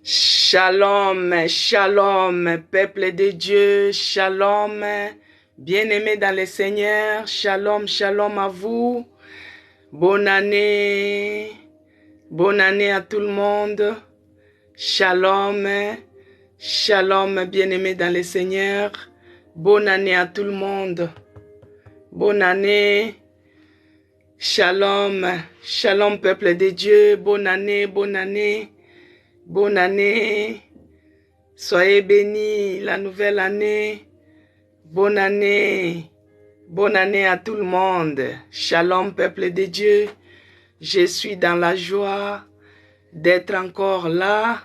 Shalom, shalom, peuple de Dieu, shalom, bien-aimés dans le Seigneur, shalom, shalom à vous, bonne année à tout le monde, shalom, shalom, bien-aimés dans le Seigneur, bonne année à tout le monde, bonne année, shalom, shalom, peuple de Dieu, bonne année, bonne année. Bonne année, soyez bénis, la nouvelle année, bonne année à tout le monde. Shalom, peuple de Dieu, je suis dans la joie d'être encore là.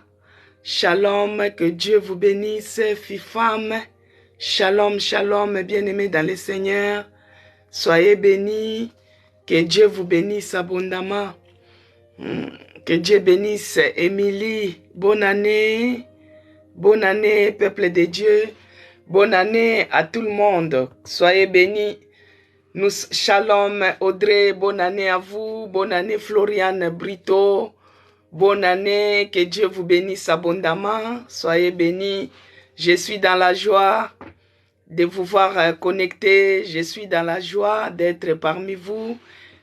Shalom, que Dieu vous bénisse, filles, femmes. Shalom, shalom, bien-aimés dans le Seigneur, soyez bénis, que Dieu vous bénisse abondamment. Que Dieu bénisse Émilie. Bonne année, peuple de Dieu. Bonne année à tout le monde. Soyez bénis. Nous, shalom Audrey, bonne année à vous. Bonne année Floriane Brito. Bonne année, que Dieu vous bénisse abondamment. Soyez bénis. Je suis dans la joie de vous voir connecter. Je suis dans la joie d'être parmi vous.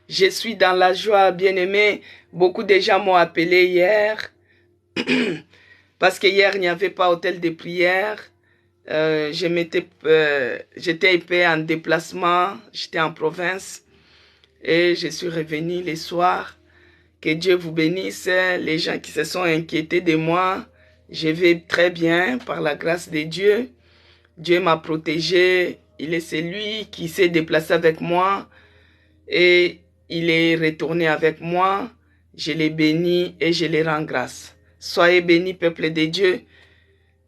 Je suis dans la joie, bien-aimés. Beaucoup de gens m'ont appelé hier parce que hier, il n'y avait pas hôtel de prière. J'étais en déplacement, j'étais en province et je suis revenu le soir. Que Dieu vous bénisse. Les gens qui se sont inquiétés de moi, je vais très bien par la grâce de Dieu. Dieu m'a protégé. Il est celui qui s'est déplacé avec moi et il est retourné avec moi. Je les bénis et je les rends grâce. Soyez bénis, peuple de Dieu.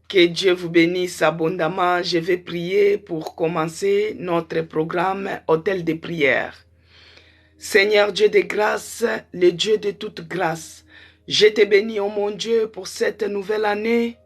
Que Dieu vous bénisse abondamment. Je vais prier pour commencer notre programme Hôtel de prière. Seigneur Dieu de grâce, le Dieu de toute grâce, je te bénis, oh mon Dieu, pour cette nouvelle année.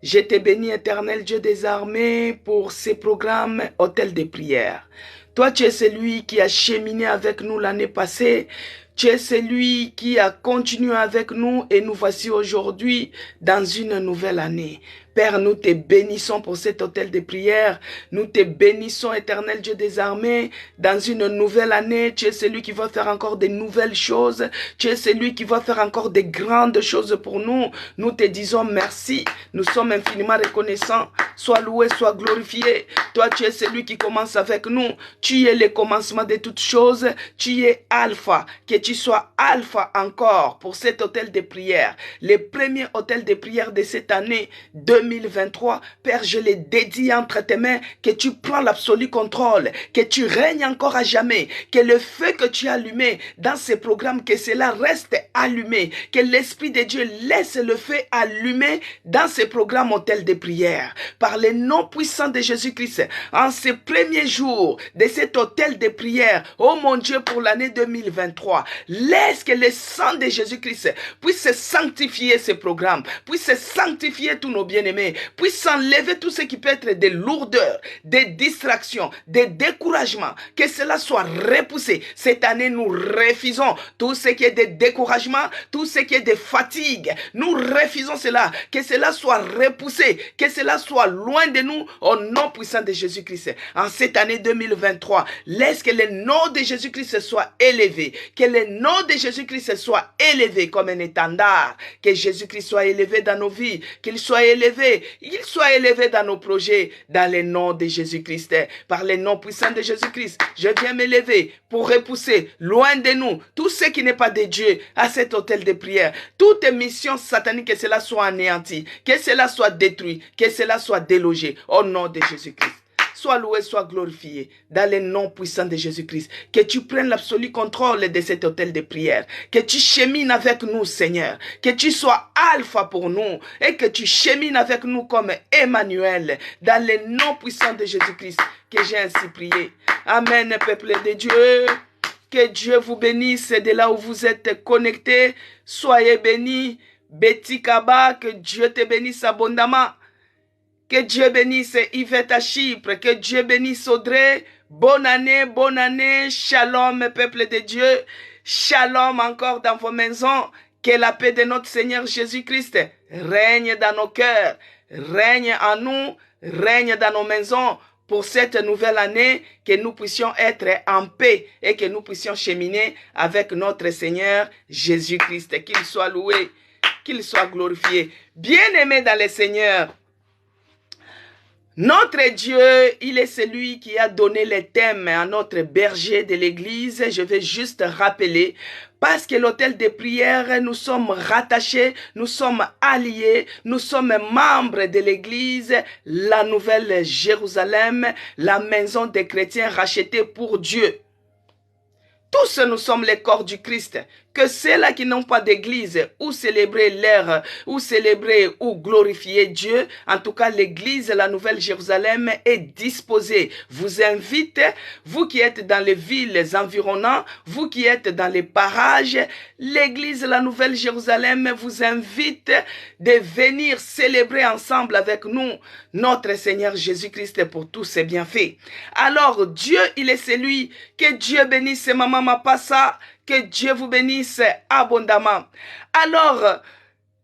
Je te bénis, éternel Dieu des armées, pour ces programmes Hôtel de prière. Toi, tu es celui qui a cheminé avec nous l'année passée. Tu es celui qui a continué avec nous et nous voici aujourd'hui dans une nouvelle année. Père, nous te bénissons pour cet hôtel de prière. Nous te bénissons, éternel Dieu des armées. Dans une nouvelle année, tu es celui qui va faire encore de nouvelles choses. Tu es celui qui va faire encore de grandes choses pour nous. Nous te disons merci. Nous sommes infiniment reconnaissants. Sois loué, sois glorifié. Toi, tu es celui qui commence avec nous. Tu es le commencement de toutes choses. Tu es Alpha. Que tu sois Alpha encore pour cet hôtel de prière. Le premier hôtel de prière de cette année 2023, Père, je les dédie entre tes mains, que tu prends l'absolu contrôle, que tu règnes encore à jamais, que le feu que tu as allumé dans ces programmes, que cela reste allumé, que l'Esprit de Dieu laisse le feu allumé dans ces programmes hôtels de prière. Par le nom puissant de Jésus-Christ, en ces premiers jours de cet hôtel de prière, oh mon Dieu, pour l'année 2023, laisse que le sang de Jésus-Christ puisse sanctifier ces programmes, puisse sanctifier tous nos bien-aimés, puisse enlever tout ce qui peut être des lourdeurs, des distractions, des découragements, que cela soit repoussé. Cette année, nous refusons tout ce qui est de découragement, tout ce qui est de fatigue. Nous refusons cela, que cela soit repoussé, que cela soit loin de nous, au nom puissant de Jésus-Christ. En cette année 2023, laisse que le nom de Jésus-Christ soit élevé, que le nom de Jésus-Christ soit élevé comme un étendard, que Jésus-Christ soit élevé dans nos vies, qu'il soit élevé dans nos projets, dans le nom de Jésus-Christ. Par le nom puissant de Jésus-Christ, je viens m'élever pour repousser loin de nous tout ce qui n'est pas de Dieu à cet hôtel de prière. Toute mission satanique, que cela soit anéanti, que cela soit détruit, que cela soit délogé au nom de Jésus-Christ. Sois loué, sois glorifié dans le nom puissant de Jésus-Christ. Que tu prennes l'absolu contrôle de cet hôtel de prière. Que tu chemines avec nous, Seigneur. Que tu sois Alpha pour nous et que tu chemines avec nous comme Emmanuel dans le nom puissant de Jésus-Christ. Que j'ai ainsi prié. Amen, peuple de Dieu. Que Dieu vous bénisse de là où vous êtes connectés. Soyez bénis. Betty Kaba, que Dieu te bénisse abondamment. Que Dieu bénisse Yvette à Chypre. Que Dieu bénisse Audrey. Bonne année. Shalom, peuple de Dieu. Shalom encore dans vos maisons. Que la paix de notre Seigneur Jésus-Christ règne dans nos cœurs, règne en nous, règne dans nos maisons pour cette nouvelle année, que nous puissions être en paix et que nous puissions cheminer avec notre Seigneur Jésus-Christ. Qu'il soit loué, qu'il soit glorifié. Bien-aimés dans le Seigneur, notre Dieu, il est celui qui a donné les thèmes à notre berger de l'église. Je vais juste rappeler, parce que l'autel de prière, nous sommes rattachés, nous sommes alliés, nous sommes membres de l'église, la nouvelle Jérusalem, la maison des chrétiens rachetée pour Dieu. Tous nous sommes les corps du Christ. Que ceux-là qui n'ont pas d'église, ou célébrer l'ère, ou célébrer ou glorifier Dieu, en tout cas l'église, la Nouvelle Jérusalem est disposée. Vous invite, vous qui êtes dans les villes environnantes, vous qui êtes dans les parages, l'église, la Nouvelle Jérusalem vous invite de venir célébrer ensemble avec nous notre Seigneur Jésus-Christ pour tous ses bienfaits. Alors Dieu, il est celui, que Dieu bénisse Maman Mapassa, que Dieu vous bénisse abondamment. Alors,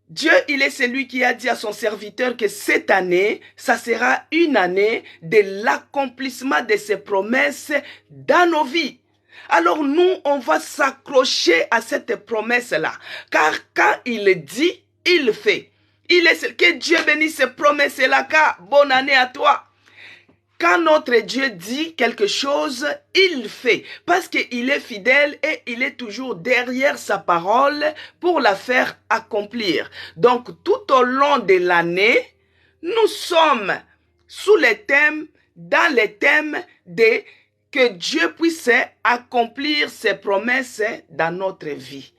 Dieu, il est celui qui a dit à son serviteur que cette année, ça sera une année de l'accomplissement de ses promesses dans nos vies. Alors nous, on va s'accrocher à cette promesse-là. Car quand il dit, il fait. Il est celui, que Dieu bénisse ces promesses-là, car bonne année à toi. Quand notre Dieu dit quelque chose, il fait. Parce qu'il est fidèle et il est toujours derrière sa parole pour la faire accomplir. Donc, tout au long de l'année, nous sommes sous les thèmes, dans les thèmes de que Dieu puisse accomplir ses promesses dans notre vie.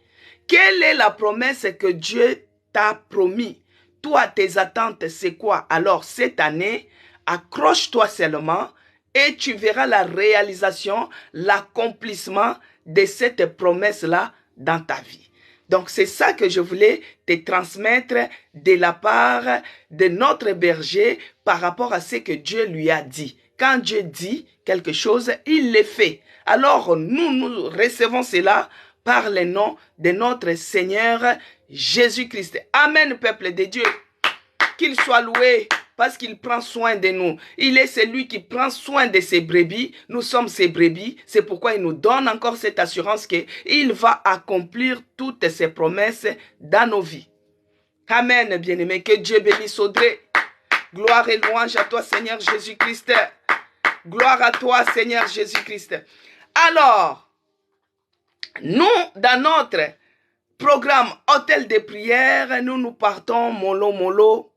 Quelle est la promesse que Dieu t'a promis? Toi, tes attentes, c'est quoi? Alors, cette année, accroche-toi seulement et tu verras la réalisation, l'accomplissement de cette promesse-là dans ta vie. Donc, c'est ça que je voulais te transmettre de la part de notre berger par rapport à ce que Dieu lui a dit. Quand Dieu dit quelque chose, il le fait. Alors, nous recevons cela par le nom de notre Seigneur Jésus-Christ. Amen, peuple de Dieu. Qu'il soit loué parce qu'il prend soin de nous. Il est celui qui prend soin de ses brebis. Nous sommes ses brebis. C'est pourquoi il nous donne encore cette assurance qu'il va accomplir toutes ses promesses dans nos vies. Amen, bien-aimé. Que Dieu bénisse Audrey. Gloire et louange à toi, Seigneur Jésus-Christ. Gloire à toi, Seigneur Jésus-Christ. Alors, nous, dans notre programme Hôtel de prière, nous partons mollo mollo.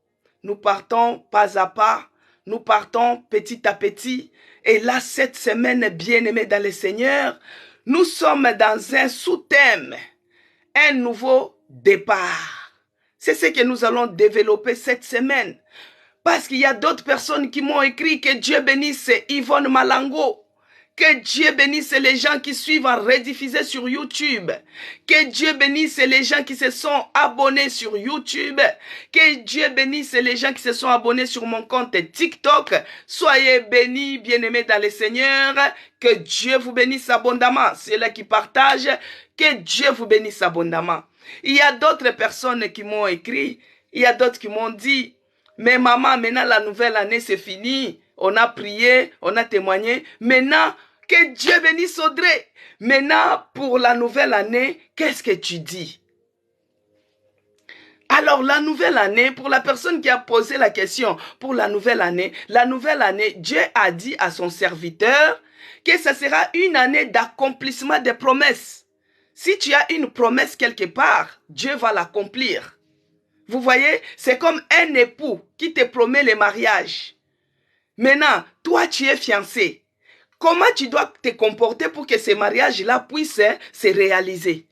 Nous partons pas à pas, nous partons petit à petit. Et là, cette semaine, bien-aimés dans le Seigneur, nous sommes dans un sous-thème, un nouveau départ. C'est ce que nous allons développer cette semaine. Parce qu'il y a d'autres personnes qui m'ont écrit que Dieu bénisse Yvonne Malango. Que Dieu bénisse les gens qui suivent en rediffusé sur YouTube. Que Dieu bénisse les gens qui se sont abonnés sur YouTube. Que Dieu bénisse les gens qui se sont abonnés sur mon compte TikTok. Soyez bénis, bien-aimés dans le Seigneur. Que Dieu vous bénisse abondamment. Ceux-là qui partagent, que Dieu vous bénisse abondamment. Il y a d'autres personnes qui m'ont écrit. Il y a d'autres qui m'ont dit, mais maman, maintenant la nouvelle année c'est fini. On a prié, on a témoigné. Maintenant, que Dieu bénisse Audrey. Maintenant, pour la nouvelle année, qu'est-ce que tu dis? Alors, la nouvelle année, pour la personne qui a posé la question, pour la nouvelle année, Dieu a dit à son serviteur que ce sera une année d'accomplissement des promesses. Si tu as une promesse quelque part, Dieu va l'accomplir. Vous voyez, c'est comme un époux qui te promet le mariage. Maintenant, toi, tu es fiancé. Comment tu dois te comporter pour que ce mariage-là puisse se réaliser?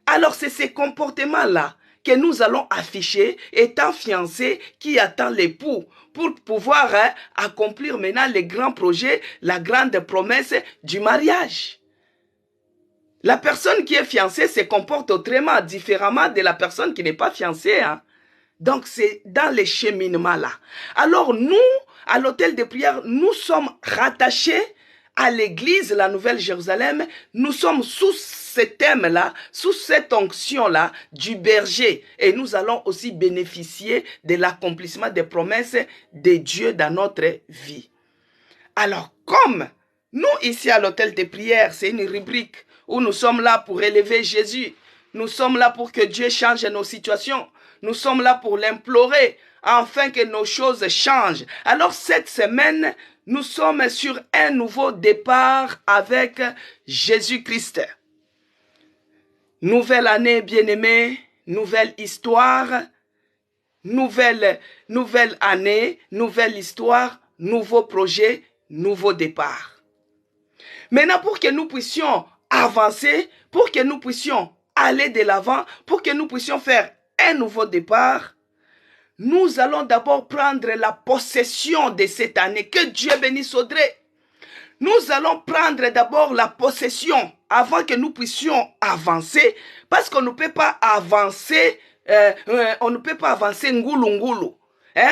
Alors, c'est ces comportements-là que nous allons afficher étant fiancés qui attend l'époux pour pouvoir accomplir maintenant les grands projets, la grande promesse du mariage. La personne qui est fiancée se comporte autrement, différemment de la personne qui n'est pas fiancée. Donc, c'est dans les cheminements là. Alors, nous, à l'hôtel de prière, nous sommes rattachés à l'église, la Nouvelle Jérusalem, nous sommes sous ce thème-là, sous cette onction-là du berger. Et nous allons aussi bénéficier de l'accomplissement des promesses de Dieu dans notre vie. Alors, comme nous, ici à l'hôtel des prières, c'est une rubrique où nous sommes là pour élever Jésus. Nous sommes là pour que Dieu change nos situations. Nous sommes là pour l'implorer afin que nos choses changent. Alors, cette semaine, nous sommes sur un nouveau départ avec Jésus-Christ. Nouvelle année, bien-aimés, nouvelle histoire, nouvelle année, nouvelle histoire, nouveau projet, nouveau départ. Maintenant, pour que nous puissions avancer, pour que nous puissions aller de l'avant, pour que nous puissions faire un nouveau départ, nous allons d'abord prendre la possession de cette année. Que Dieu bénisse Audrey. Nous allons prendre d'abord la possession avant que nous puissions avancer, parce qu'on ne peut pas avancer, ngoulou ngoulou.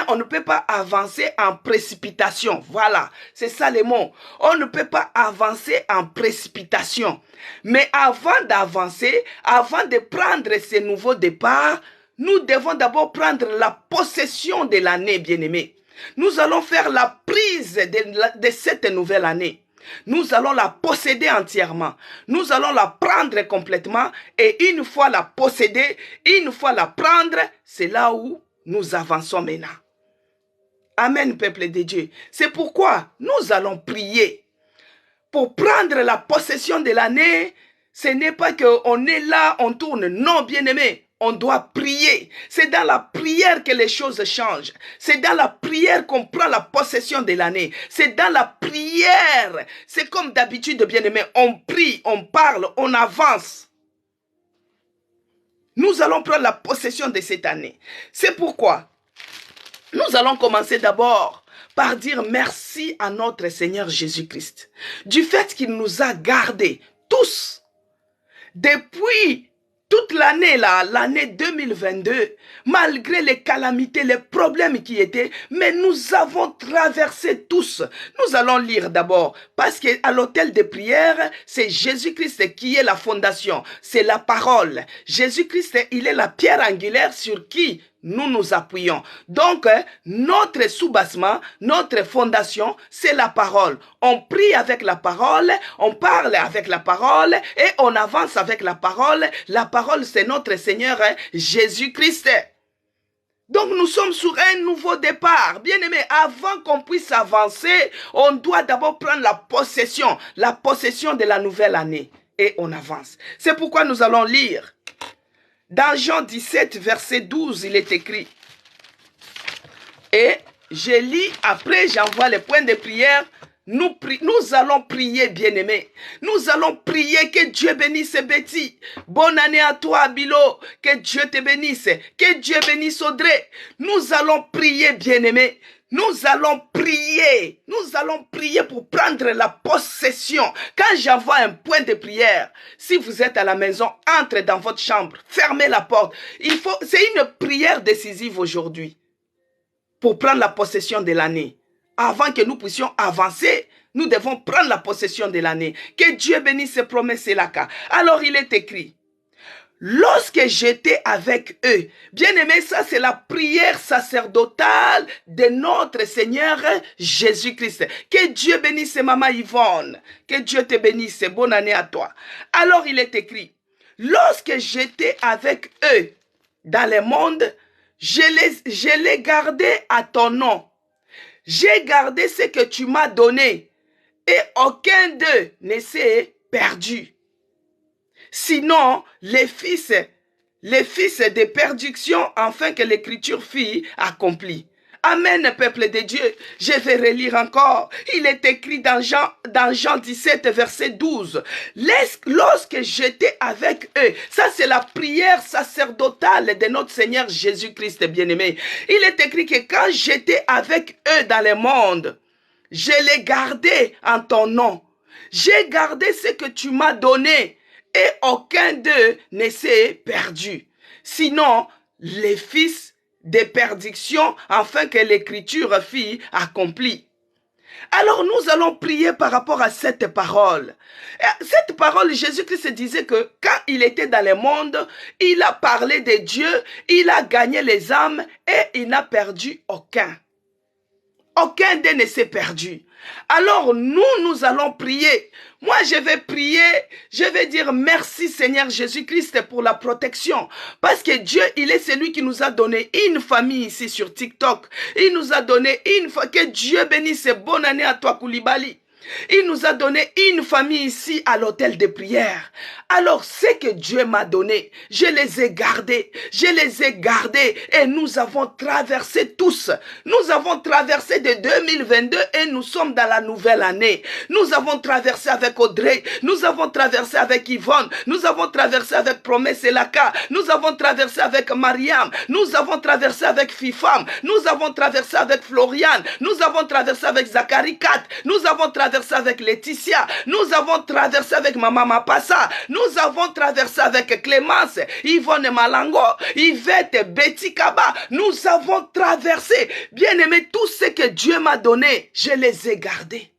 On ne peut pas avancer en précipitation. Voilà, c'est ça les mots. On ne peut pas avancer en précipitation. Mais avant d'avancer, avant de prendre ce nouveau départ, nous devons d'abord prendre la possession de l'année, bien-aimée. Nous allons faire la prise de cette nouvelle année. Nous allons la posséder entièrement. Nous allons la prendre complètement. Et une fois la posséder, une fois la prendre, c'est là où nous avançons maintenant. Amen, peuple de Dieu. C'est pourquoi nous allons prier. Pour prendre la possession de l'année, ce n'est pas qu'on est là, on tourne. Non, bien-aimé. On doit prier. C'est dans la prière que les choses changent. C'est dans la prière qu'on prend la possession de l'année. C'est dans la prière. C'est comme d'habitude, bien-aimé. On prie, on parle, on avance. Nous allons prendre la possession de cette année. C'est pourquoi nous allons commencer d'abord par dire merci à notre Seigneur Jésus-Christ. Du fait qu'il nous a gardés tous depuis toute l'année là, l'année 2022, malgré les calamités, les problèmes qui étaient, mais nous avons traversé tous. Nous allons lire d'abord, parce qu'à l'hôtel de prière, c'est Jésus-Christ qui est la fondation, c'est la parole. Jésus-Christ, il est la pierre angulaire sur qui nous nous appuyons. Donc, notre soubassement, notre fondation, c'est la parole. On prie avec la parole, on parle avec la parole et on avance avec la parole. La parole, c'est notre Seigneur Jésus-Christ. Donc, nous sommes sur un nouveau départ. Bien-aimé, avant qu'on puisse avancer, on doit d'abord prendre la possession de la nouvelle année. Et on avance. C'est pourquoi nous allons lire. Dans Jean 17, verset 12, il est écrit. Et je lis, après j'envoie les points de prière. Nous allons prier, bien-aimés. Nous allons prier que Dieu bénisse Betty. Bonne année à toi, Bilo. Que Dieu te bénisse. Que Dieu bénisse Audrey. Nous allons prier, bien-aimés. Nous allons prier pour prendre la possession. Quand j'envoie un point de prière, si vous êtes à la maison, entrez dans votre chambre, fermez la porte. C'est une prière décisive aujourd'hui pour prendre la possession de l'année. Avant que nous puissions avancer, nous devons prendre la possession de l'année. Que Dieu bénisse ses promesses et la cas. Alors il est écrit. Lorsque j'étais avec eux, bien-aimé, ça c'est la prière sacerdotale de notre Seigneur Jésus-Christ. Que Dieu bénisse Maman Yvonne. Que Dieu te bénisse. Bonne année à toi. Alors il est écrit, lorsque j'étais avec eux dans le monde, je les gardais à ton nom. J'ai gardé ce que tu m'as donné et aucun d'eux ne s'est perdu. Sinon, les fils de perdition, afin que l'écriture fût accomplie. Amen, peuple de Dieu. Je vais relire encore. Il est écrit dans Jean 17, verset 12. Lorsque j'étais avec eux, ça c'est la prière sacerdotale de notre Seigneur Jésus-Christ, bien-aimé. Il est écrit que quand j'étais avec eux dans le monde, je les gardais en ton nom. J'ai gardé ce que tu m'as donné. Et aucun d'eux ne s'est perdu. Sinon, les fils de perdition, afin que l'écriture fût accomplie. Alors nous allons prier par rapport à cette parole. Cette parole, Jésus-Christ disait que quand il était dans le monde, il a parlé de Dieu, il a gagné les âmes et il n'a perdu aucun. Aucun d'eux ne s'est perdu. Alors nous allons prier. Moi, je vais prier, je vais dire merci Seigneur Jésus-Christ pour la protection. Parce que Dieu, il est celui qui nous a donné une famille ici sur TikTok. Il nous a donné une famille. Que Dieu bénisse et bonne année à toi, Koulibaly. Il nous a donné une famille ici à l'hôtel de prière. Alors, ce que Dieu m'a donné, je les ai gardés. Je les ai gardés et nous avons traversé tous. Nous avons traversé de 2022 et nous sommes dans la nouvelle année. Nous avons traversé avec Audrey. Nous avons traversé avec Yvonne. Nous avons traversé avec Promesse Elaka. Nous avons traversé avec Mariam. Nous avons traversé avec Fifam. Nous avons traversé avec Floriane. Nous avons traversé avec Zachary 4. Nous avons traversé avec Laetitia, nous avons traversé avec Maman Mapassa, nous avons traversé avec Clémence, Yvonne Malango, Yvette, Betty Kaba, nous avons traversé. Bien-aimé, tout ce que Dieu m'a donné, je les ai gardés.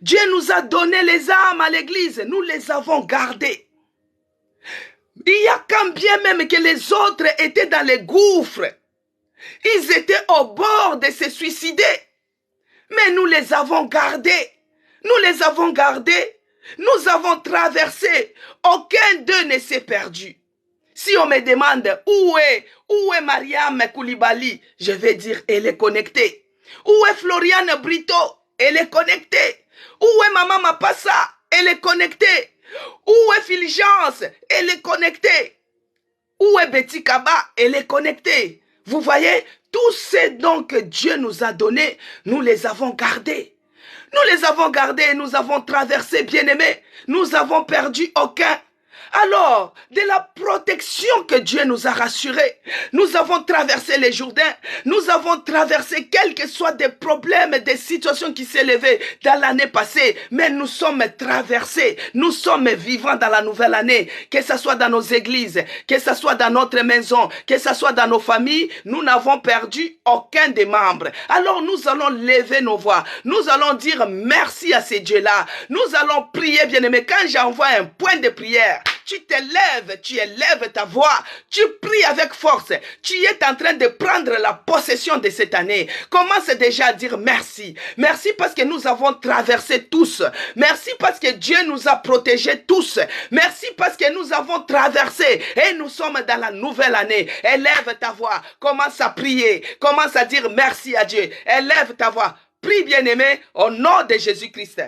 Dieu nous a donné les âmes à l'église, nous les avons gardées. Il y a quand bien même que les autres étaient dans les gouffres, ils étaient au bord de se suicider, mais nous les avons gardés. Nous les avons gardés, nous avons traversé, aucun d'eux ne s'est perdu. Si on me demande où est Mariam Koulibaly, je vais dire elle est connectée. Où est Floriane Brito? Elle est connectée. Où est Maman Mapassa? Elle est connectée. Où est Fulgence? Elle est connectée. Où est Betty Kaba? Elle est connectée. Vous voyez, tous ces dons que Dieu nous a donnés, nous les avons gardés. Nous les avons gardés et nous avons traversé, bien-aimés. Nous avons perdu aucun. Alors, de la protection que Dieu nous a rassurés, nous avons traversé les Jourdains, nous avons traversé quels que soient des problèmes, des situations qui s'élevaient dans l'année passée, mais nous sommes traversés, nous sommes vivants dans la nouvelle année, que ce soit dans nos églises, que ce soit dans notre maison, que ce soit dans nos familles, nous n'avons perdu aucun des membres. Alors nous allons lever nos voix, nous allons dire merci à ces dieux-là, nous allons prier, bien-aimés. Quand j'envoie un point de prière, tu t'élèves, tu élèves ta voix, tu pries avec force, tu es en train de prendre la possession de cette année. Commence déjà à dire merci. Merci parce que nous avons traversé tous. Merci parce que Dieu nous a protégés tous. Merci parce que nous avons traversé et nous sommes dans la nouvelle année. Élève ta voix, commence à prier, commence à dire merci à Dieu. Élève ta voix, prie bien-aimé au nom de Jésus-Christ.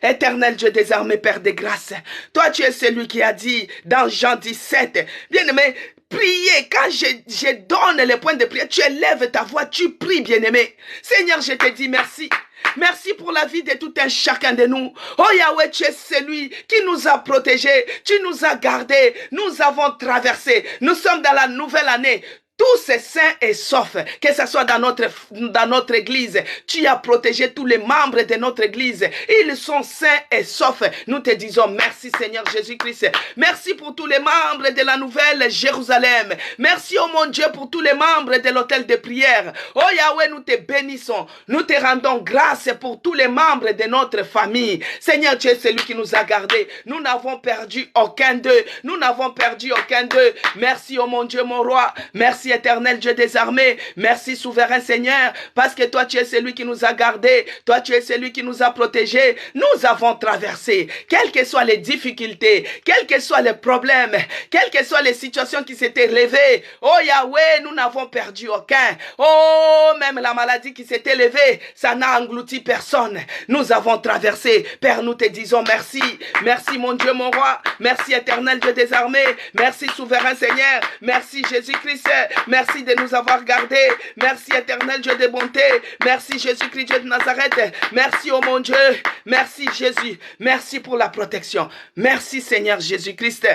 Éternel Dieu des armées, Père de grâce, toi tu es celui qui a dit dans Jean 17, bien-aimé, priez, quand je donne les points de prière, tu élèves ta voix, tu pries, bien-aimé. Seigneur, je te dis merci. Merci pour la vie de tout un chacun de nous. Oh Yahweh, tu es celui qui nous a protégés, tu nous as gardés, nous avons traversé, nous sommes dans la nouvelle année. Tous ces saints et saufs, que ce soit dans notre église, tu as protégé tous les membres de notre église. Ils sont saints et saufs. Nous te disons merci Seigneur Jésus-Christ. Merci pour tous les membres de la nouvelle Jérusalem. Merci oh mon Dieu pour tous les membres de l'hôtel de prière. Oh Yahweh, nous te bénissons. Nous te rendons grâce pour tous les membres de notre famille. Seigneur, tu es celui qui nous a gardés. Nous n'avons perdu aucun d'eux. Nous n'avons perdu aucun d'eux. Merci oh mon Dieu, mon roi. Merci éternel Dieu des armées, merci souverain Seigneur, parce que toi tu es celui qui nous a gardés, toi tu es celui qui nous a protégés. Nous avons traversé, quelles que soient les difficultés, quels que soient les problèmes, quelles que soient les situations qui s'étaient levées. Oh Yahweh, nous n'avons perdu aucun. Oh, même la maladie qui s'est élevée, ça n'a englouti personne. Nous avons traversé. Père, nous te disons merci. Merci mon Dieu, mon roi. Merci éternel Dieu des armées. Merci souverain Seigneur. Merci Jésus-Christ. Merci de nous avoir gardés. Merci éternel Dieu de bonté. Merci Jésus-Christ Dieu de Nazareth. Merci oh mon Dieu. Merci Jésus. Merci pour la protection. Merci Seigneur Jésus-Christ.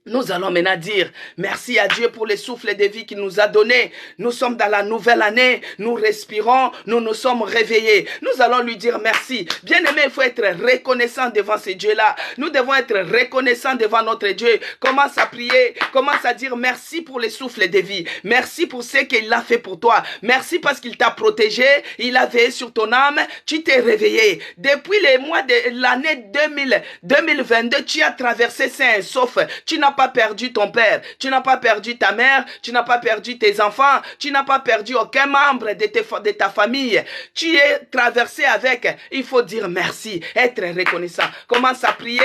Nous allons maintenant dire merci à Dieu pour les souffles de vie qu'il nous a donnés. Nous sommes dans la nouvelle année, nous respirons, nous nous sommes réveillés. Nous allons lui dire merci. Bien-aimé, il faut être reconnaissant devant ce Dieu-là. Nous devons être reconnaissants devant notre Dieu. Commence à prier, commence à dire merci pour les souffles de vie. Merci pour ce qu'il a fait pour toi. Merci parce qu'il t'a protégé, il a veillé sur ton âme, tu t'es réveillé. Depuis les mois de l'année 2022, tu as traversé sain et sauf. Tu n'as pas perdu ton père, tu n'as pas perdu ta mère, tu n'as pas perdu tes enfants, tu n'as pas perdu aucun membre de ta famille. Tu es traversé avec, il faut dire merci, être reconnaissant. Commence à prier,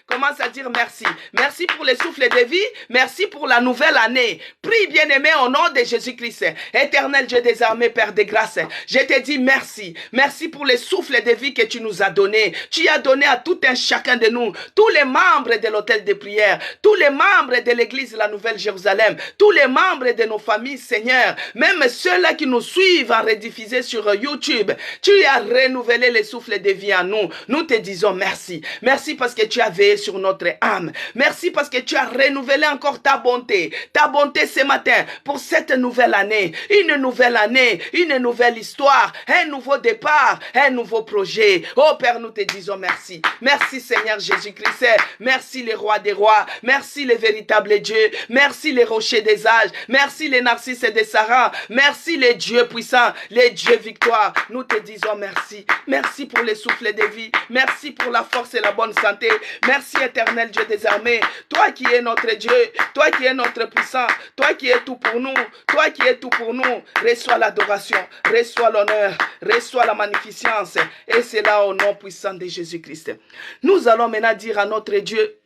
commence à dire merci. Merci pour les souffles de vie, merci pour la nouvelle année. Prie bien-aimé au nom de Jésus-Christ. Éternel Dieu des armées, Père de grâce, je te dis merci. Merci pour les souffles de vie que tu nous as donnés. Tu as donné à tout un chacun de nous, tous les membres de l'hôtel de prière, tous les membres de l'église La Nouvelle Jérusalem, tous les membres de nos familles, Seigneur, même ceux-là qui nous suivent en rediffusé sur YouTube. Tu as renouvelé les souffles de vie en nous. Nous te disons merci. Merci parce que tu as veillé sur notre âme. Merci parce que tu as renouvelé encore ta bonté ce matin pour cette nouvelle année. Une nouvelle histoire, un nouveau départ, un nouveau projet. Oh Père, nous te disons merci. Merci Seigneur Jésus-Christ. Merci les rois des rois. Merci les véritables dieux. Merci les rochers des âges. Merci les narcisses des Sarah. Merci les dieux puissants, les dieux victoires. Nous te disons merci. Merci pour les souffles de vie. Merci pour la force et la bonne santé. Merci éternel Dieu des armées. Toi qui es notre Dieu, toi qui es notre puissant, toi qui es tout pour nous, toi qui es tout pour nous, reçois l'adoration, reçois l'honneur, reçois la magnificence. Et c'est là au nom puissant de Jésus-Christ. Nous allons maintenant dire à notre Dieu,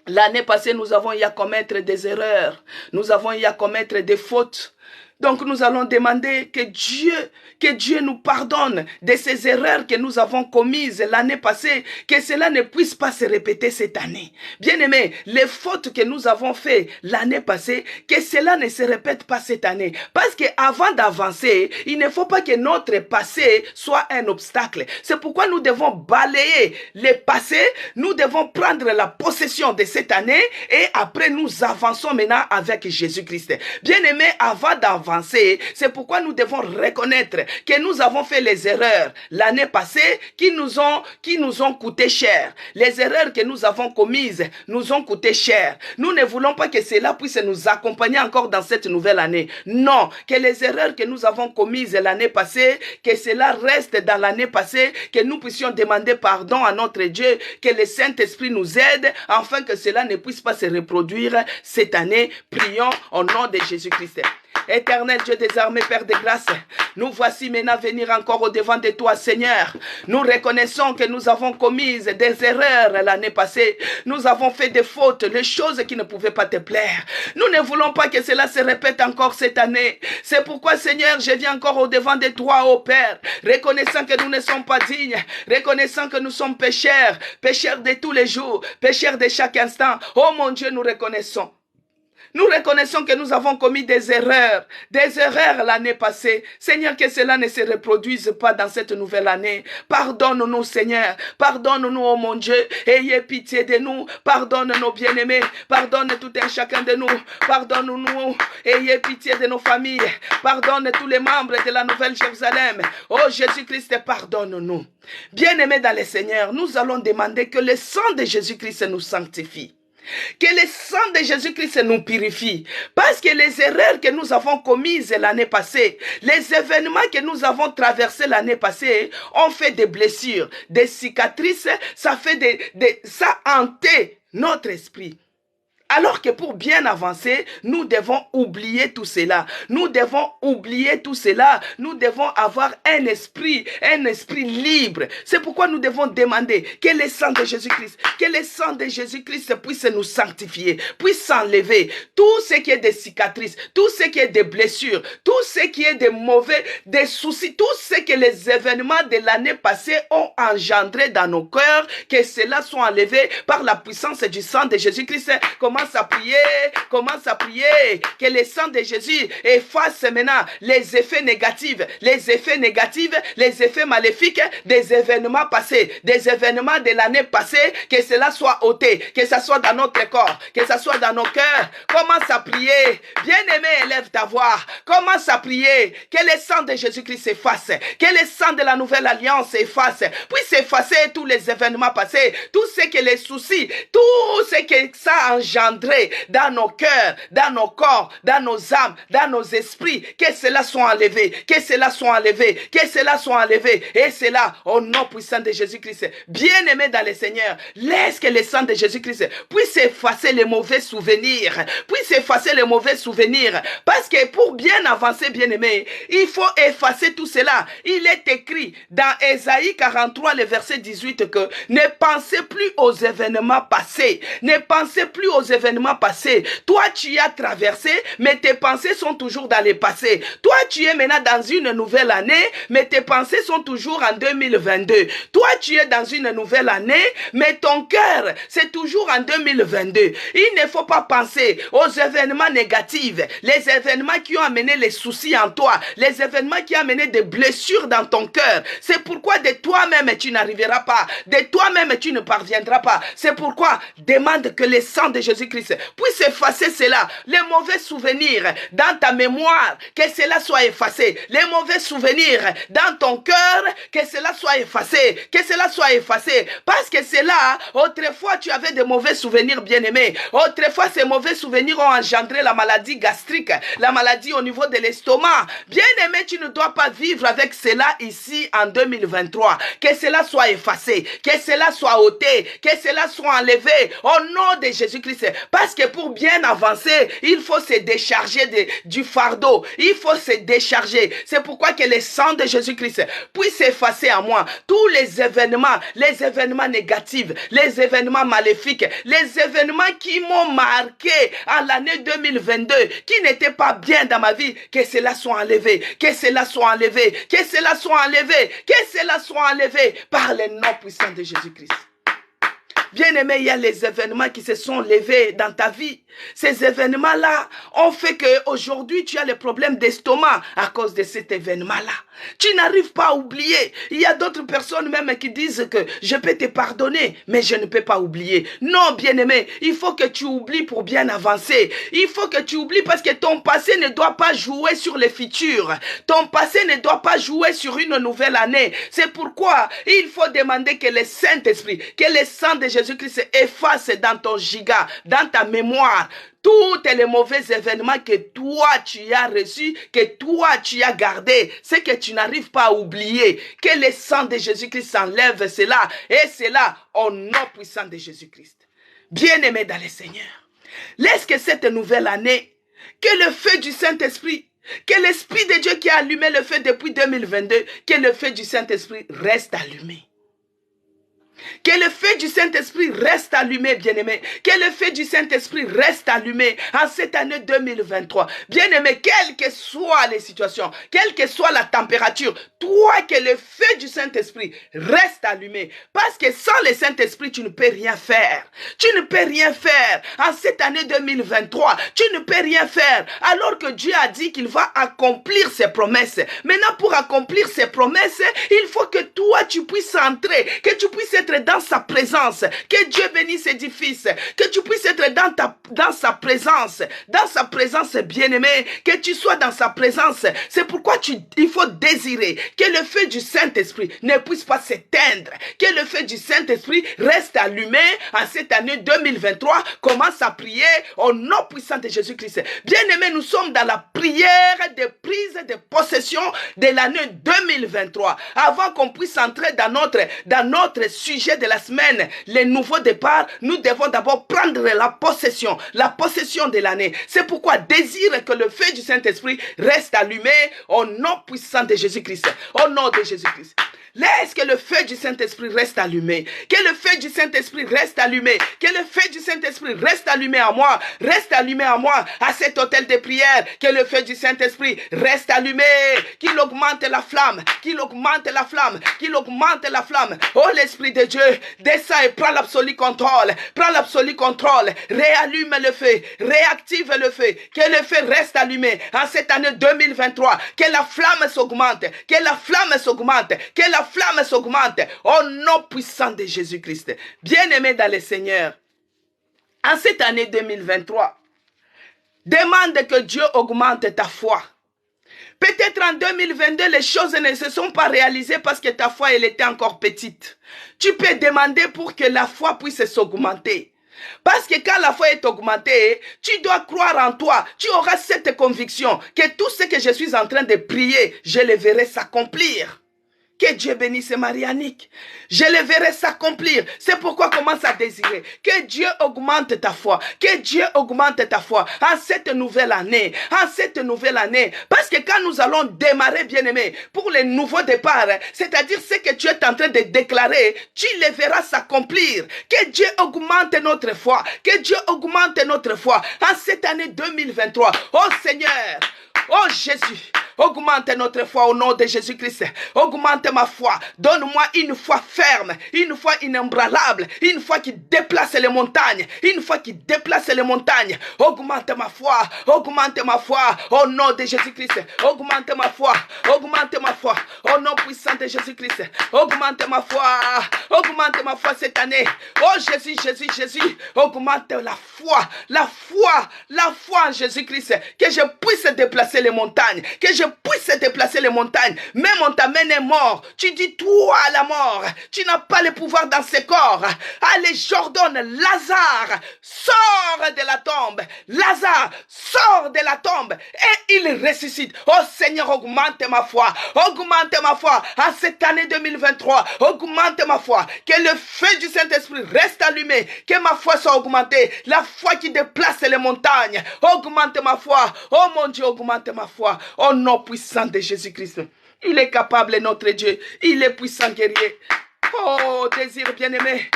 l'année passée, nous avons eu à commettre des erreurs. Nous avons eu à commettre des fautes. Donc nous allons demander que Dieu nous pardonne de ces erreurs que nous avons commises l'année passée, que cela ne puisse pas se répéter cette année. Bien-aimés, les fautes que nous avons faites l'année passée, que cela ne se répète pas cette année. Parce qu'avant d'avancer, il ne faut pas que notre passé soit un obstacle. C'est pourquoi nous devons balayer le passé, nous devons prendre la possession de cette année et après nous avançons maintenant avec Jésus-Christ. Bien-aimés, avant d'avancer, c'est pourquoi nous devons reconnaître que nous avons fait les erreurs l'année passée qui nous ont coûté cher. Les erreurs que nous avons commises nous ont coûté cher. Nous ne voulons pas que cela puisse nous accompagner encore dans cette nouvelle année. Non, que les erreurs que nous avons commises l'année passée, que cela reste dans l'année passée, que nous puissions demander pardon à notre Dieu, que le Saint-Esprit nous aide afin que cela ne puisse pas se reproduire cette année. Prions au nom de Jésus-Christ. Éternel Dieu des armées, Père de grâce, nous voici maintenant venir encore au devant de toi, Seigneur. Nous reconnaissons que nous avons commis des erreurs l'année passée. Nous avons fait des fautes, les choses qui ne pouvaient pas te plaire. Nous ne voulons pas que cela se répète encore cette année. C'est pourquoi, Seigneur, je viens encore au devant de toi, ô Père, reconnaissant que nous ne sommes pas dignes, reconnaissant que nous sommes pécheurs, pécheurs de tous les jours, pécheurs de chaque instant. Oh mon Dieu, nous reconnaissons. Nous reconnaissons que nous avons commis des erreurs l'année passée. Seigneur, que cela ne se reproduise pas dans cette nouvelle année. Pardonne-nous, Seigneur. Pardonne-nous, oh mon Dieu. Ayez pitié de nous. Pardonne nos bien-aimés. Pardonne tout un chacun de nous. Pardonne-nous. Ayez pitié de nos familles. Pardonne tous les membres de la Nouvelle Jérusalem. Oh Jésus-Christ, pardonne-nous. Bien-aimés dans le Seigneur, nous allons demander que le sang de Jésus-Christ nous sanctifie. Que le sang de Jésus-Christ nous purifie. Parce que les erreurs que nous avons commises l'année passée, les événements que nous avons traversés l'année passée, ont fait des blessures, des cicatrices, ça a hanté notre esprit. Alors que pour bien avancer, nous devons oublier tout cela. Nous devons oublier tout cela. Nous devons avoir un esprit libre. C'est pourquoi nous devons demander que le sang de Jésus-Christ puisse nous sanctifier, puisse s'enlever tout ce qui est des cicatrices, tout ce qui est des blessures, tout ce qui est des mauvais, des soucis, tout ce que les événements de l'année passée ont engendré dans nos cœurs, que cela soit enlevé par la puissance du sang de Jésus-Christ. Commence Commence à prier. Commence à prier. Que le sang de Jésus efface maintenant les effets négatifs. Les effets négatifs, les effets maléfiques des événements passés. Des événements de l'année passée. Que cela soit ôté. Que ça soit dans notre corps. Que ça soit dans nos cœurs. Commence à prier. Bien-aimé, élève ta voix. Commence à prier. Que le sang de Jésus-Christ s'efface. Que le sang de la nouvelle alliance s'efface. Puisse effacer tous les événements passés. Tout ce que les soucis, tout ce que ça a engendré dans nos cœurs, dans nos corps, dans nos âmes, dans nos esprits. Que cela soit enlevé. Que cela soit enlevé. Que cela soit enlevé. Et cela au nom puissant de Jésus-Christ. Bien-aimé dans le Seigneur. Laisse que le sang de Jésus-Christ puisse effacer les mauvais souvenirs. Puisse effacer les mauvais souvenirs. Parce que pour bien avancer, bien-aimé, il faut effacer tout cela. Il est écrit dans Ésaïe 43, le verset 18 que ne pensez plus aux événements passés. Ne pensez plus aux événements passés. Toi, tu as traversé, mais tes pensées sont toujours dans le passé. Toi, tu es maintenant dans une nouvelle année, mais tes pensées sont toujours en 2022. Toi, tu es dans une nouvelle année, mais ton cœur, c'est toujours en 2022. Il ne faut pas penser aux événements négatifs, les événements qui ont amené les soucis en toi, les événements qui ont amené des blessures dans ton cœur. C'est pourquoi de toi-même tu n'arriveras pas, de toi-même tu ne parviendras pas. C'est pourquoi demande que le sang de Jésus-Christ puisse effacer cela, les mauvais souvenirs dans ta mémoire, que cela soit effacé, les mauvais souvenirs dans ton cœur, que cela soit effacé, que cela soit effacé, parce que cela, autrefois tu avais de mauvais souvenirs, bien-aimés. Autrefois ces mauvais souvenirs ont engendré la maladie gastrique, la maladie au niveau de l'estomac. Bien-aimé, tu ne dois pas vivre avec cela ici en 2023. Que cela soit effacé, que cela soit ôté, que cela soit enlevé au nom de Jésus-Christ. Parce que pour bien avancer, il faut se décharger du fardeau. Il faut se décharger. C'est pourquoi que le sang de Jésus-Christ puisse effacer à moi tous les événements négatifs, les événements maléfiques, les événements qui m'ont marqué en l'année 2022, qui n'étaient pas bien dans ma vie, que cela soit enlevé, que cela soit enlevé, que cela soit enlevé, que cela soit enlevé par le nom puissant de Jésus-Christ. Bien-aimé, il y a les événements qui se sont levés dans ta vie. Ces événements-là ont fait qu'aujourd'hui, tu as le problème d'estomac à cause de cet événement-là. Tu n'arrives pas à oublier. Il y a d'autres personnes même qui disent que je peux te pardonner, mais je ne peux pas oublier. Non, bien-aimé, il faut que tu oublies pour bien avancer. Il faut que tu oublies parce que ton passé ne doit pas jouer sur le futur. Ton passé ne doit pas jouer sur une nouvelle année. C'est pourquoi il faut demander que le Saint-Esprit, que le sang de Jésus-Christ efface dans ton giga, dans ta mémoire, tous les mauvais événements que toi tu as reçus, que toi tu as gardés, c'est que tu n'arrives pas à oublier. Que le sang de Jésus-Christ enlève cela, et cela au nom puissant de Jésus-Christ. Bien-aimé dans le Seigneur, laisse que cette nouvelle année, que le feu du Saint-Esprit, que l'Esprit de Dieu qui a allumé le feu depuis 2022, que le feu du Saint-Esprit reste allumé. Que le feu du Saint-Esprit reste allumé, bien-aimé. Que le feu du Saint-Esprit reste allumé en cette année 2023. Bien-aimé, quelles que soient les situations, quelle que soit la température, toi, que le feu du Saint-Esprit reste allumé. Parce que sans le Saint-Esprit, tu ne peux rien faire. Tu ne peux rien faire en cette année 2023. Tu ne peux rien faire alors que Dieu a dit qu'il va accomplir ses promesses. Maintenant, pour accomplir ses promesses, il faut que toi, tu puisses entrer, que tu puisses être dans sa présence. Que Dieu bénisse ses fils. Que tu puisses être dans sa présence, bien-aimé. Que tu sois dans sa présence. C'est pourquoi il faut désirer que le feu du Saint-Esprit ne puisse pas s'éteindre. Que le feu du Saint-Esprit reste allumé en cette année 2023. Commence à prier au nom puissant de Jésus-Christ. Bien-aimé, nous sommes dans la prière de prise de possession de l'année 2023. Avant qu'on puisse entrer dans notre sujet de la semaine, les nouveaux départs, nous devons d'abord prendre la possession de l'année. C'est pourquoi désire que le feu du Saint-Esprit reste allumé au nom puissant de Jésus-Christ. Au nom de Jésus-Christ. Laisse que le feu du Saint-Esprit reste allumé. Que le feu du Saint-Esprit reste allumé. Que le feu du Saint-Esprit reste allumé à moi. Reste allumé à moi, à cet hôtel de prière. Que le feu feu du Saint-Esprit reste allumé, qu'il augmente la flamme, qu'il augmente la flamme, qu'il augmente la flamme. Oh l'Esprit de Dieu, descends et prends l'absolu contrôle, prends l'absolu contrôle, réallume le feu, réactive le feu, que le feu reste allumé en cette année 2023, que la flamme s'augmente, que la flamme s'augmente, que la flamme s'augmente, au nom puissant de Jésus-Christ. Bien-aimé dans le Seigneur, en cette année 2023, demande que Dieu augmente ta foi. Peut-être en 2022, les choses ne se sont pas réalisées parce que ta foi, elle était encore petite. Tu peux demander pour que la foi puisse s'augmenter. Parce que quand la foi est augmentée, tu dois croire en toi. Tu auras cette conviction que tout ce que je suis en train de prier, je le verrai s'accomplir. Que Dieu bénisse Marie-Annick. Je le verrai s'accomplir. C'est pourquoi commence à désirer. Que Dieu augmente ta foi. Que Dieu augmente ta foi en cette nouvelle année. En cette nouvelle année. Parce que quand nous allons démarrer, bien-aimé, pour les nouveaux départs, c'est-à-dire ce que tu es en train de déclarer, tu le verras s'accomplir. Que Dieu augmente notre foi. Que Dieu augmente notre foi en cette année 2023. Oh Seigneur, oh Jésus, augmente notre foi au nom de Jésus-Christ. Augmente ma foi. Donne-moi une foi ferme, une foi inébranlable, une foi qui déplace les montagnes, une foi qui déplace les montagnes. Augmente ma foi au nom de Jésus-Christ. Augmente ma foi au nom puissant de Jésus-Christ. Augmente ma foi cette année. Oh Jésus, Jésus, Jésus, augmente la foi en Jésus-Christ. Que je puisse déplacer les montagnes, que je puisse déplacer les montagnes. Même on t'amène mort. Tu dis toi à la mort. Tu n'as pas le pouvoir dans ce corps. Allez, j'ordonne, Lazare, sors de la tombe. Lazare, sors de la tombe. Et il ressuscite. Oh Seigneur, augmente ma foi. Augmente ma foi. En cette année 2023, augmente ma foi. Que le feu du Saint-Esprit reste allumé. Que ma foi soit augmentée. La foi qui déplace les montagnes. Augmente ma foi. Oh mon Dieu, augmente ma foi. Au nom puissant de Jésus-Christ. Il est capable, notre Dieu. Il est puissant, guerrier. Oh, désir bien-aimé.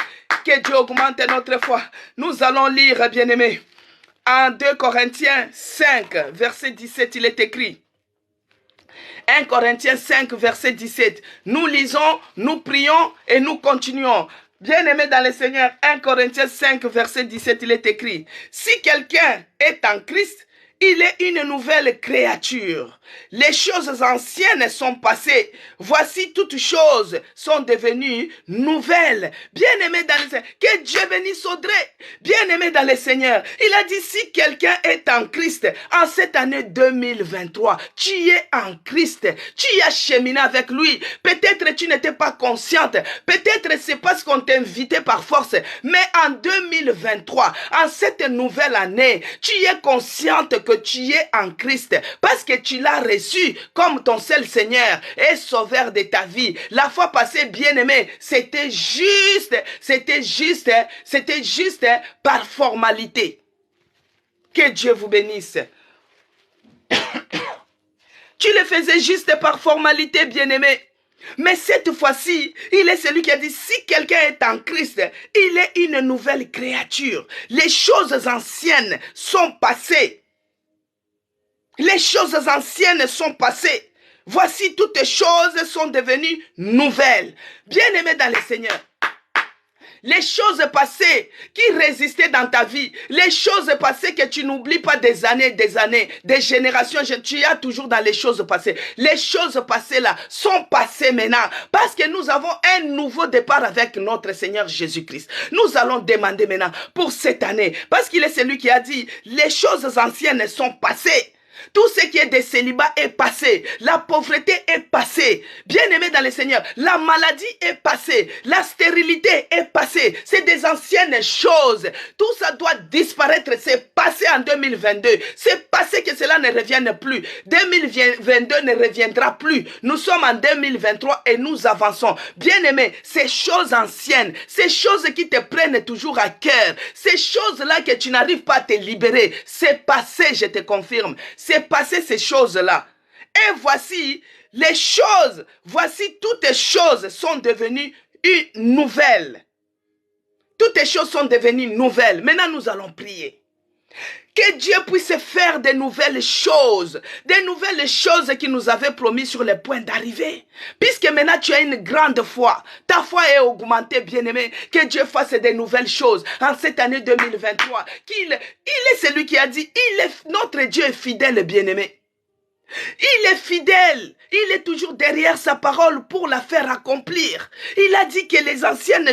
Que Dieu augmente notre foi. Nous allons lire, bien-aimé. En 2 Corinthiens 5, verset 17, il est écrit. 1 Corinthiens 5, verset 17. Nous lisons, nous prions et nous continuons. Bien-aimé dans le Seigneur, 1 Corinthiens 5, verset 17, il est écrit. Si quelqu'un est en Christ, il est une nouvelle créature. Les choses anciennes sont passées. Voici toutes choses sont devenues nouvelles. Bien-aimé dans le Seigneur, que Dieu bénisse Audrey. Bien-aimé dans le Seigneur, il a dit si quelqu'un est en Christ, en cette année 2023, tu es en Christ, tu as cheminé avec lui. Peut-être tu n'étais pas consciente, peut-être c'est parce qu'on t'invitait par force, mais en 2023, en cette nouvelle année, tu es consciente que tu es en Christ parce que tu l'as reçu comme ton seul Seigneur et sauveur de ta vie. La fois passée, bien-aimé, c'était juste par formalité. Que Dieu vous bénisse. Tu le faisais juste par formalité, bien-aimé. Mais cette fois-ci, il est celui qui a dit, si quelqu'un est en Christ, il est une nouvelle créature. Les choses anciennes sont passées. Les choses anciennes sont passées. Voici toutes choses sont devenues nouvelles. Bien-aimé dans le Seigneur, les choses passées qui résistaient dans ta vie, les choses passées que tu n'oublies pas des années, des générations, tu as toujours dans les choses passées. Les choses passées là sont passées maintenant parce que nous avons un nouveau départ avec notre Seigneur Jésus-Christ. Nous allons demander maintenant pour cette année parce qu'il est celui qui a dit les choses anciennes sont passées. Tout ce qui est de célibat est passé. La pauvreté est passée. Bien-aimé dans le Seigneur, la maladie est passée. La stérilité est passée. C'est des anciennes choses. Tout ça doit disparaître. C'est passé en 2022. C'est passé que cela ne revienne plus. 2022 ne reviendra plus. Nous sommes en 2023 et nous avançons. Bien-aimé, ces choses anciennes, ces choses qui te prennent toujours à cœur, ces choses-là que tu n'arrives pas à te libérer, c'est passé, je te confirme. C'est passé ces choses-là. Et voici les choses, voici toutes les choses sont devenues une nouvelle. Toutes les choses sont devenues nouvelles. Maintenant, nous allons prier. Que Dieu puisse faire de nouvelles choses qu'il nous avait promis sur le point d'arriver. Puisque maintenant tu as une grande foi, ta foi est augmentée, bien-aimé. Que Dieu fasse de nouvelles choses en cette année 2023. Il est celui qui a dit, notre Dieu est fidèle, bien-aimé. Il est fidèle. Il est toujours derrière sa parole pour la faire accomplir. Il a dit que les anciennes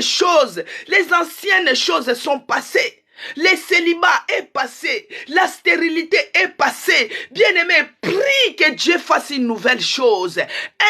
choses sont passées. Le célibat est passé, la stérilité est passée. Bien-aimé, prie que Dieu fasse une nouvelle chose,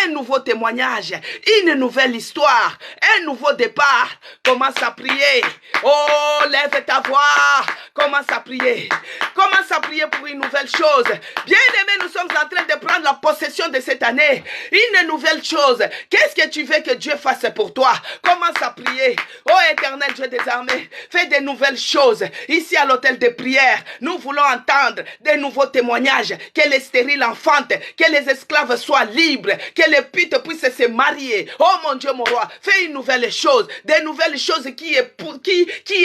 un nouveau témoignage, une nouvelle histoire, un nouveau départ. Commence à prier. Oh, lève ta voix. Commence à prier. Commence à prier pour une nouvelle chose. Bien-aimé, nous sommes en train de prendre la possession de cette année. Une nouvelle chose. Qu'est-ce que tu veux que Dieu fasse pour toi? Commence à prier. Oh, éternel Dieu des armées, fais de nouvelles choses. Ici à l'hôtel de prière, nous voulons entendre des nouveaux témoignages, que les stériles enfantent, que les esclaves soient libres, que les putes puissent se marier. Oh mon Dieu, mon roi, fais une nouvelle chose, des nouvelles choses qui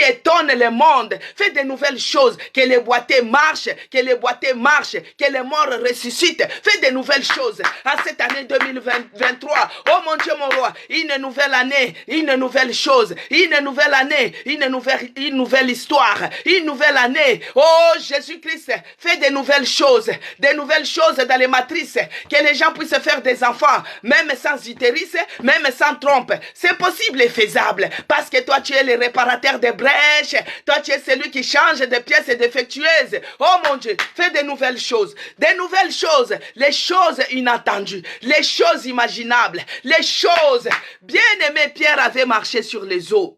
étonnent le monde. Fais des nouvelles choses, que les boîtiers marchent, que les morts ressuscitent. Fais des nouvelles choses en cette année 2023. Oh mon Dieu, mon roi, une nouvelle année, une nouvelle chose, une nouvelle année, une nouvelle histoire. Une nouvelle année. Oh Jésus-Christ, fais des nouvelles choses dans les matrices, que les gens puissent faire des enfants, même sans utérus, même sans trompe. C'est possible et faisable, parce que toi tu es le réparateur des brèches, toi tu es celui qui change des pièces défectueuses. Oh mon Dieu, fais des nouvelles choses, les choses inattendues, les choses imaginables, les choses. Bien-aimé, Pierre avait marché sur les eaux.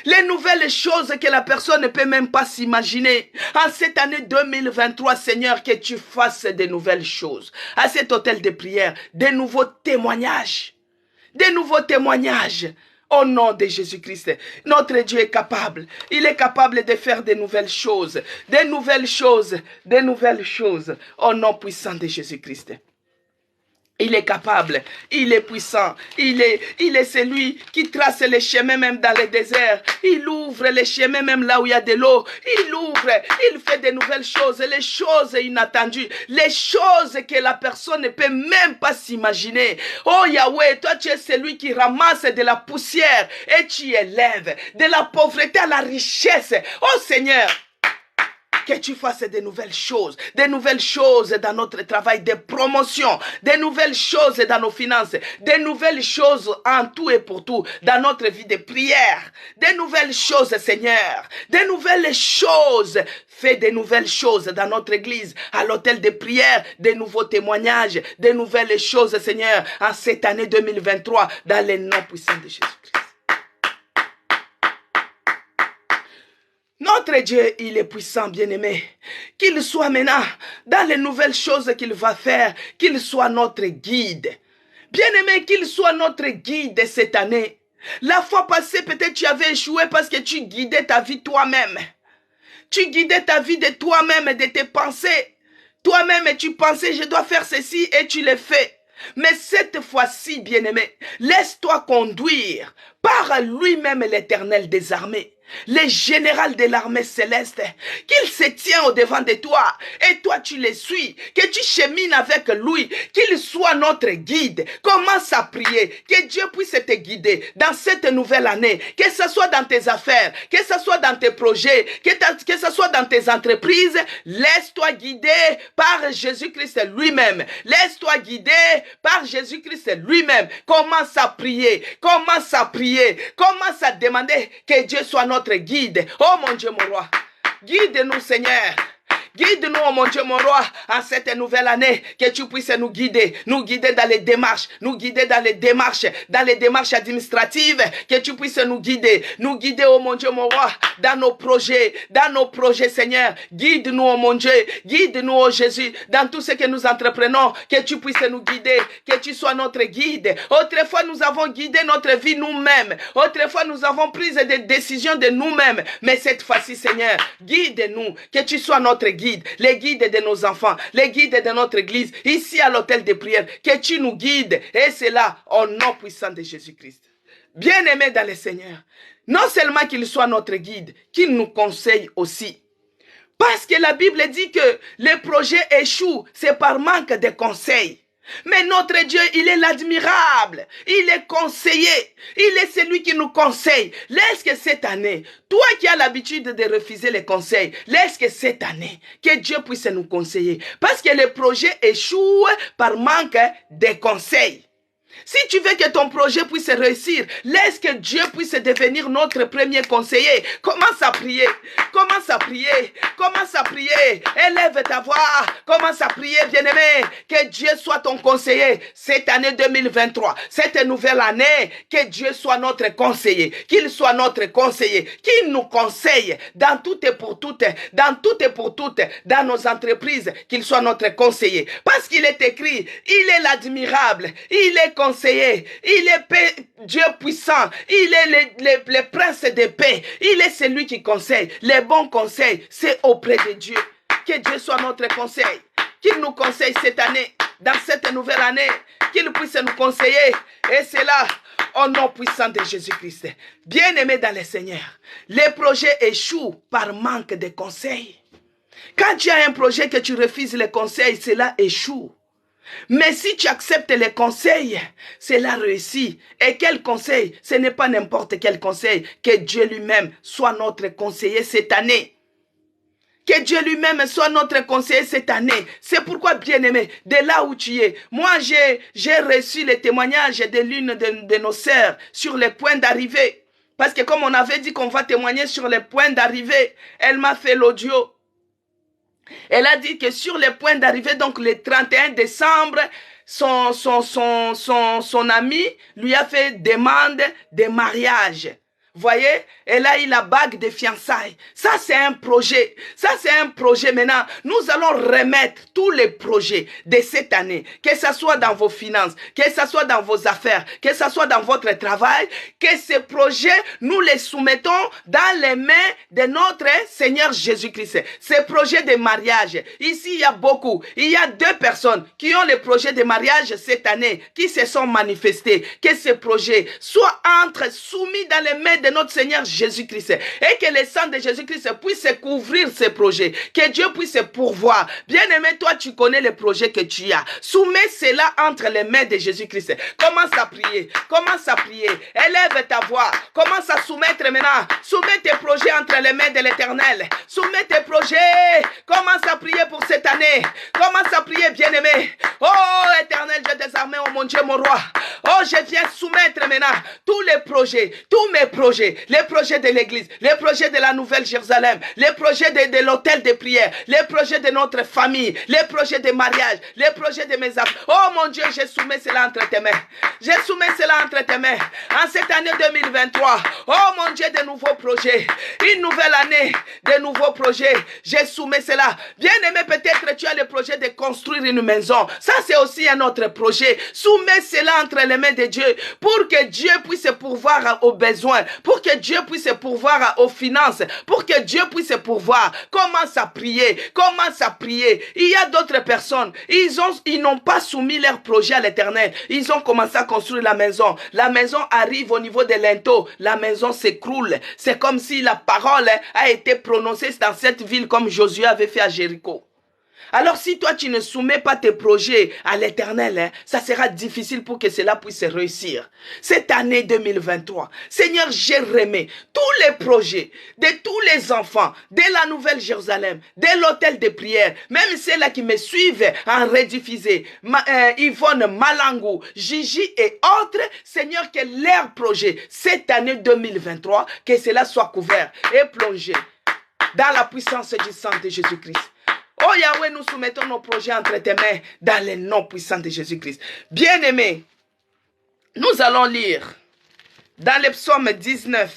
Les nouvelles choses que la personne ne peut même pas s'imaginer. En cette année 2023, Seigneur, que tu fasses de nouvelles choses. À cet hôtel de prière, de nouveaux témoignages. Au nom de Jésus-Christ, notre Dieu est capable. Il est capable de faire de nouvelles choses. Au nom puissant de Jésus-Christ. Il est capable, il est puissant, il est celui qui trace les chemins même dans le désert. Il ouvre les chemins même là où il y a de l'eau. Il fait de nouvelles choses, les choses inattendues, les choses que la personne ne peut même pas s'imaginer. Oh Yahweh, toi tu es celui qui ramasse de la poussière et tu élèves de la pauvreté à la richesse. Oh Seigneur, que tu fasses de nouvelles choses dans notre travail de promotion, de nouvelles choses dans nos finances, de nouvelles choses en tout et pour tout, dans notre vie de prière, de nouvelles choses, Seigneur, de nouvelles choses. Fais de nouvelles choses dans notre église, à l'hôtel de prière, de nouveaux témoignages, de nouvelles choses, Seigneur, en cette année 2023, dans le nom puissant de Jésus-Christ. Notre Dieu, il est puissant, bien-aimé. Qu'il soit maintenant dans les nouvelles choses qu'il va faire, qu'il soit notre guide. Bien-aimé, qu'il soit notre guide cette année. La fois passée, peut-être tu avais échoué parce que tu guidais ta vie toi-même. Tu guidais ta vie de toi-même, de tes pensées. Toi-même, tu pensais, je dois faire ceci et tu le fais. Mais cette fois-ci, bien-aimé, laisse-toi conduire par lui-même l'Éternel des armées, le général de l'armée céleste, qu'il se tient au devant de toi et toi tu le suis, que tu chemines avec lui, qu'il soit notre guide. Commence à prier, que Dieu puisse te guider dans cette nouvelle année, que ce soit dans tes affaires, que ce soit dans tes projets, que ce soit dans tes entreprises. Laisse-toi guider par Jésus-Christ lui-même. Laisse-toi guider par Jésus-Christ lui-même. Commence à prier, commence à demander que Dieu soit notre guide. Oh mon Dieu, mon roi, guide-nous, Seigneur. Guide-nous, oh mon Dieu, mon roi, en cette nouvelle année, que tu puisses nous guider dans les démarches, dans les démarches administratives, que tu puisses nous guider, oh mon Dieu, mon roi, dans nos projets, Seigneur. Guide-nous, oh mon Dieu, guide-nous, oh Jésus, dans tout ce que nous entreprenons, que tu puisses nous guider, que tu sois notre guide. Autrefois, nous avons guidé notre vie nous-mêmes. Autrefois, nous avons pris des décisions de nous-mêmes. Mais cette fois-ci, Seigneur, guide-nous, que tu sois notre guide, les guides de nos enfants, les guides de notre église, ici à l'hôtel de prière, que tu nous guides, et c'est là, au nom puissant de Jésus-Christ. Bien-aimé dans le Seigneur, non seulement qu'il soit notre guide, qu'il nous conseille aussi. Parce que la Bible dit que les projets échouent, c'est par manque de conseils. Mais notre Dieu, il est l'admirable, il est conseiller, il est celui qui nous conseille. Laisse que cette année, toi qui as l'habitude de refuser les conseils, laisse que cette année, que Dieu puisse nous conseiller. Parce que les projets échouent par manque de conseils. Si tu veux que ton projet puisse réussir, laisse que Dieu puisse devenir notre premier conseiller. Commence à prier. Commence à prier. Commence à prier. Élève ta voix. Commence à prier, bien-aimé. Que Dieu soit ton conseiller. Cette année 2023, cette nouvelle année, que Dieu soit notre conseiller. Qu'il soit notre conseiller. Qu'il nous conseille dans tout et pour toutes. Dans tout et pour toutes. Dans nos entreprises. Qu'il soit notre conseiller. Parce qu'il est écrit, il est l'admirable. Il est conseiller, il est Dieu puissant, il est le prince de paix, il est celui qui conseille. Les bons conseils, c'est auprès de Dieu. Que Dieu soit notre conseil, qu'il nous conseille cette année, dans cette nouvelle année, qu'il puisse nous conseiller. Et c'est là, au nom puissant de Jésus-Christ. Bien-aimé dans le Seigneur, les projets échouent par manque de conseils. Quand tu as un projet que tu refuses les conseils, cela échoue. Mais si tu acceptes les conseils, cela réussit. Et quel conseil? Ce n'est pas n'importe quel conseil. Que Dieu lui-même soit notre conseiller cette année. Que Dieu lui-même soit notre conseiller cette année. C'est pourquoi, bien-aimé, de là où tu es, moi j'ai reçu les témoignages de l'une de nos sœurs sur les points d'arrivée. Parce que comme on avait dit qu'on va témoigner sur les points d'arrivée, elle m'a fait l'audio. Elle a dit que sur les points d'arrivée, donc le 31 décembre, son ami lui a fait demande de mariage. Voyez, elle a eu la bague de fiançailles. Ça, c'est un projet. Ça, c'est un projet. Maintenant, nous allons remettre tous les projets de cette année, que ce soit dans vos finances, que ce soit dans vos affaires, que ce soit dans votre travail, que ces projets, nous les soumettons dans les mains de notre Seigneur Jésus-Christ. Ces projets de mariage, ici, il y a beaucoup. Il y a 2 personnes qui ont les projets de mariage cette année, qui se sont manifestés. Que ces projets soient soumis dans les mains de notre Seigneur Jésus-Christ et que le sang de Jésus-Christ puisse couvrir ces projets, que Dieu puisse pourvoir. Bien-aimé, toi tu connais les projets que tu as. Soumets cela entre les mains de Jésus-Christ. Commence à prier, commence à prier. Élève ta voix, commence à soumettre maintenant. Soumets tes projets entre les mains de l'Éternel. Soumets tes projets. Commence à prier pour cette année. Commence à prier, bien-aimé. Oh Éternel Dieu des armées, oh mon Dieu, mon roi. Oh, je viens soumettre maintenant tous les projets, tous mes projets, les projets de l'église, les projets de la Nouvelle Jérusalem, les projets de l'hôtel de prière, les projets de notre famille, les projets de mariage, les projets de mes affaires. Oh mon Dieu, je soumets cela entre tes mains. Je soumets cela entre tes mains. En cette année 2023, oh mon Dieu, de nouveaux projets. Une nouvelle année, de nouveaux projets. Je soumets cela. Bien aimé, peut-être tu as le projet de construire une maison. Ça, c'est aussi un autre projet. Soumets cela entre les mains de Dieu pour que Dieu puisse pourvoir aux besoins, pour que Dieu puisse pourvoir aux finances, pour que Dieu puisse pourvoir. Commence à prier, commence à prier. Il y a d'autres personnes, ils n'ont pas soumis leur projet à l'Éternel. Ils ont commencé à construire la maison. La maison arrive au niveau de linteaux. La maison s'écroule. C'est comme si la parole a été prononcée dans cette ville comme Josué avait fait à Jéricho. Alors si toi tu ne soumets pas tes projets à l'Éternel, ça sera difficile pour que cela puisse réussir. Cette année 2023, Seigneur, j'ai remis tous les projets de tous les enfants, de la Nouvelle Jérusalem, de l'hôtel de prière, même ceux-là qui me suivent en rediffusé, Yvonne, Malangou, Gigi et autres, Seigneur, que leurs projets, cette année 2023, que cela soit couvert et plongé dans la puissance du sang de Jésus-Christ. Oh Yahweh, nous soumettons nos projets entre tes mains dans le nom puissant de Jésus-Christ. Bien-aimés, nous allons lire dans le psaume 19.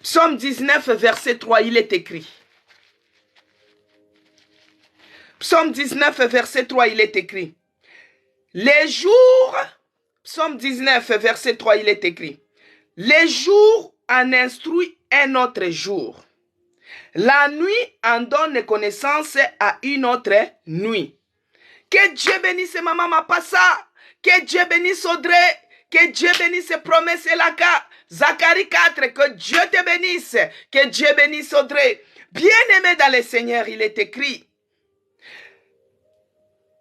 Psaume 19, verset 3, il est écrit. Psaume 19, verset 3, il est écrit. Les jours, psaume 19, verset 3, il est écrit. Les jours en instruit un autre jour. La nuit en donne connaissance à une autre nuit. Que Dieu bénisse Maman Mapassa. Que Dieu bénisse Audrey. Que Dieu bénisse ces promesses et la Zacharie 4, que Dieu te bénisse. Que Dieu bénisse Audrey. Bien-aimé dans le Seigneur, il est écrit.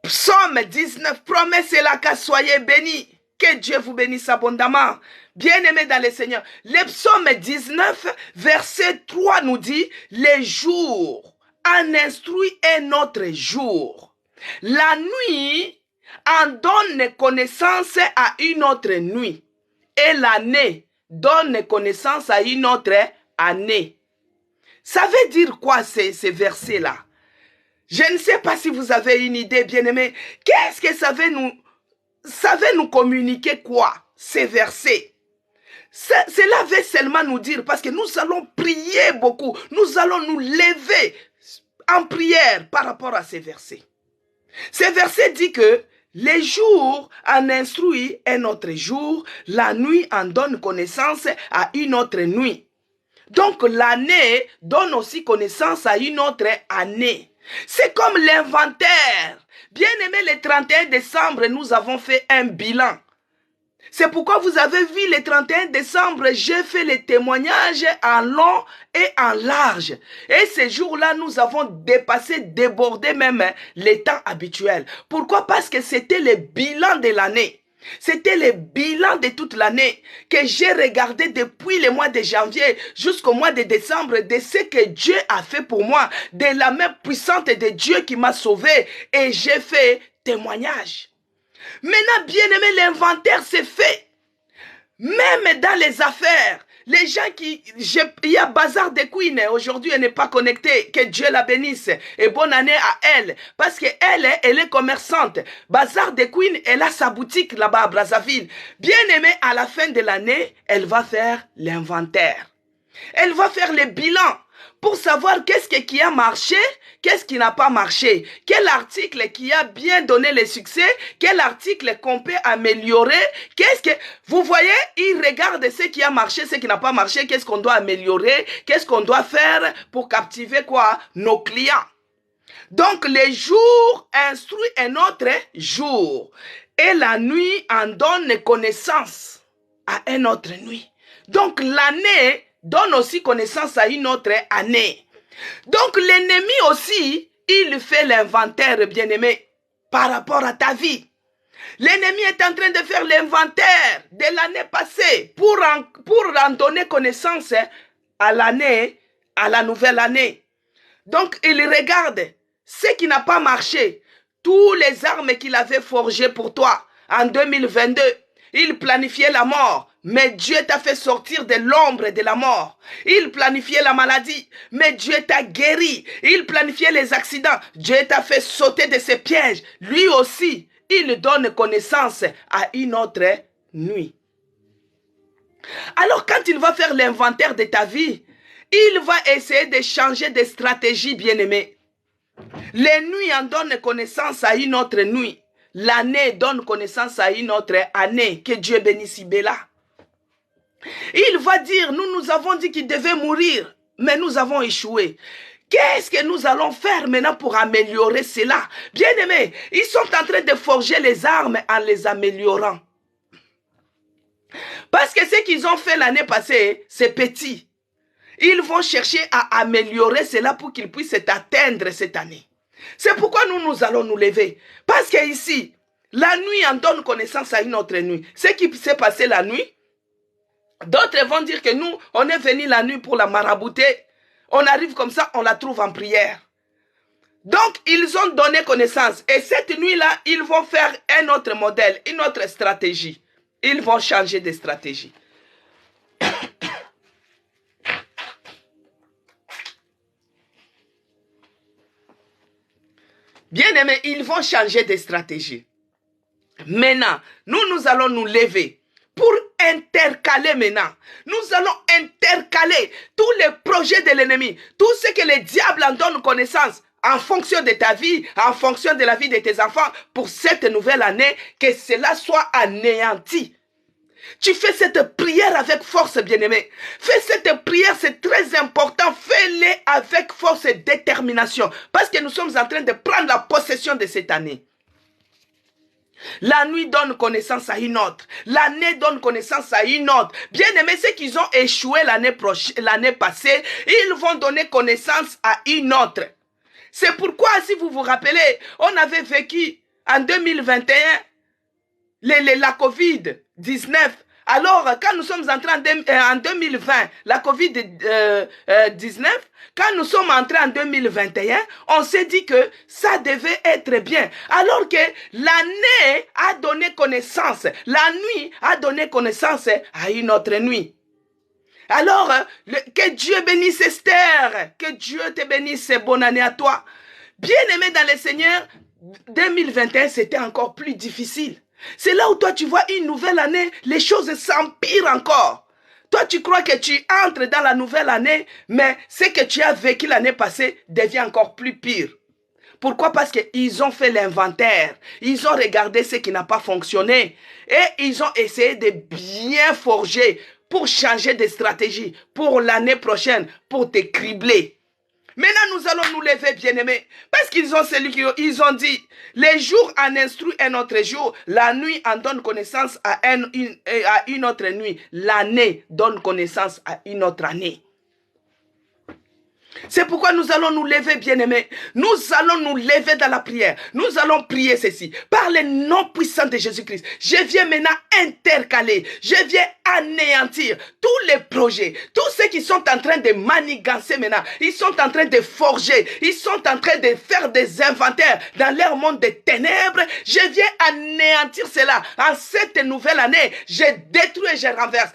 Psaume 19, promesse et la soyez bénis. Que Dieu vous bénisse abondamment. Bien-aimé dans le Seigneur. Le psaume 19, verset 3 nous dit, les jours en instruit un autre jour. La nuit en donne connaissance à une autre nuit. Et l'année donne connaissance à une autre année. Ça veut dire quoi ces versets-là? Je ne sais pas si vous avez une idée, bien-aimé. Qu'est-ce que ça veut nous communiquer quoi, ces versets? Cela veut seulement nous dire, parce que nous allons prier beaucoup, nous allons nous lever en prière par rapport à ces versets. Ces versets disent que les jours en instruit un autre jour, la nuit en donne connaissance à une autre nuit. Donc l'année donne aussi connaissance à une autre année. C'est comme l'inventaire. Bien aimé, le 31 décembre, nous avons fait un bilan. C'est pourquoi vous avez vu le 31 décembre, j'ai fait les témoignages en long et en large. Et ces jours-là, nous avons débordé même les temps habituels. Pourquoi? Parce que c'était le bilan de l'année. C'était le bilan de toute l'année que j'ai regardé depuis le mois de janvier jusqu'au mois de décembre de ce que Dieu a fait pour moi, de la main puissante de Dieu qui m'a sauvé, et j'ai fait témoignage. Maintenant, bien aimé, l'inventaire c'est fait. Même dans les affaires, les gens il y a Bazar de Queen, aujourd'hui elle n'est pas connectée, que Dieu la bénisse, et bonne année à elle, parce qu'elle est commerçante. Bazar de Queen, elle a sa boutique là-bas à Brazzaville. Bien aimé, à la fin de l'année, elle va faire l'inventaire. Elle va faire le bilan pour savoir qu'est-ce qui a marché, qu'est-ce qui n'a pas marché, quel article qui a bien donné le succès, quel article qu'on peut améliorer, vous voyez, il regarde ce qui a marché, ce qui n'a pas marché, qu'est-ce qu'on doit améliorer, qu'est-ce qu'on doit faire pour captiver quoi? Nos clients. Donc les jours instruisent un autre jour, et la nuit en donne connaissance à une autre nuit. Donc l'année donne aussi connaissance à une autre année. Donc l'ennemi aussi, il fait l'inventaire, bien-aimé, par rapport à ta vie. L'ennemi est en train de faire l'inventaire de l'année passée pour en donner connaissance à l'année, à la nouvelle année. Donc il regarde ce qui n'a pas marché, tous les armes qu'il avait forgées pour toi en 2022. Il planifiait la mort, mais Dieu t'a fait sortir de l'ombre de la mort. Il planifiait la maladie, mais Dieu t'a guéri. Il planifiait les accidents, Dieu t'a fait sauter de ses pièges. Lui aussi, il donne connaissance à une autre nuit. Alors quand il va faire l'inventaire de ta vie, il va essayer de changer de stratégie, bien-aimé. Les nuits en donnent connaissance à une autre nuit. L'année donne connaissance à une autre année. Que Dieu bénisse Ibella. Il va dire, nous avons dit qu'il devait mourir, mais nous avons échoué. Qu'est-ce que nous allons faire maintenant pour améliorer cela? Bien aimé, ils sont en train de forger les armes en les améliorant. Parce que ce qu'ils ont fait l'année passée, c'est petit. Ils vont chercher à améliorer cela pour qu'ils puissent atteindre cette année. C'est pourquoi nous allons nous lever. Parce que ici, la nuit en donne connaissance à une autre nuit. Ce qui s'est passé la nuit, d'autres vont dire que nous, on est venu la nuit pour la marabouter. On arrive comme ça, on la trouve en prière. Donc, ils ont donné connaissance. Et cette nuit-là, ils vont faire un autre modèle, une autre stratégie. Ils vont changer de stratégie. Bien aimé, ils vont changer de stratégie. Maintenant, nous allons nous lever pour intercaler maintenant. Nous allons intercaler tous les projets de l'ennemi, tout ce que le diable en donne connaissance en fonction de ta vie, en fonction de la vie de tes enfants, pour cette nouvelle année, que cela soit anéanti. Tu fais cette prière avec force, bien-aimé. Fais cette prière, c'est très important. Fais-le avec force et détermination. Parce que nous sommes en train de prendre la possession de cette année. La nuit donne connaissance à une autre. L'année donne connaissance à une autre. Bien aimés, ceux qui ont échoué l'année passée, ils vont donner connaissance à une autre. C'est pourquoi, si vous vous rappelez, on avait vécu en 2021 la COVID-19. Alors, quand nous sommes entrés en 2020, la COVID-19, quand nous sommes entrés en 2021, on s'est dit que ça devait être bien. Alors que l'année a donné connaissance, la nuit a donné connaissance à une autre nuit. Alors, que Dieu bénisse Esther, que Dieu te bénisse, bonne année à toi. Bien-aimé dans le Seigneur, 2021, c'était encore plus difficile. C'est là où toi tu vois une nouvelle année, les choses s'empirent encore. Toi tu crois que tu entres dans la nouvelle année, mais ce que tu as vécu l'année passée devient encore plus pire. Pourquoi? Parce qu'ils ont fait l'inventaire, ils ont regardé ce qui n'a pas fonctionné et ils ont essayé de bien forger pour changer de stratégie pour l'année prochaine, pour te cribler. Maintenant, nous allons nous lever, bien-aimés, parce qu'ils ont ils ont dit, les jours en instruisent un autre jour, la nuit en donne connaissance à une autre nuit, l'année donne connaissance à une autre année. C'est pourquoi nous allons nous lever, bien-aimés. Nous allons nous lever dans la prière. Nous allons prier ceci. Par le nom puissant de Jésus-Christ, je viens maintenant intercaler. Je viens anéantir tous les projets. Tous ceux qui sont en train de manigancer maintenant. Ils sont en train de forger. Ils sont en train de faire des inventaires dans leur monde des ténèbres. Je viens anéantir cela. En cette nouvelle année, je détruis et je renverse.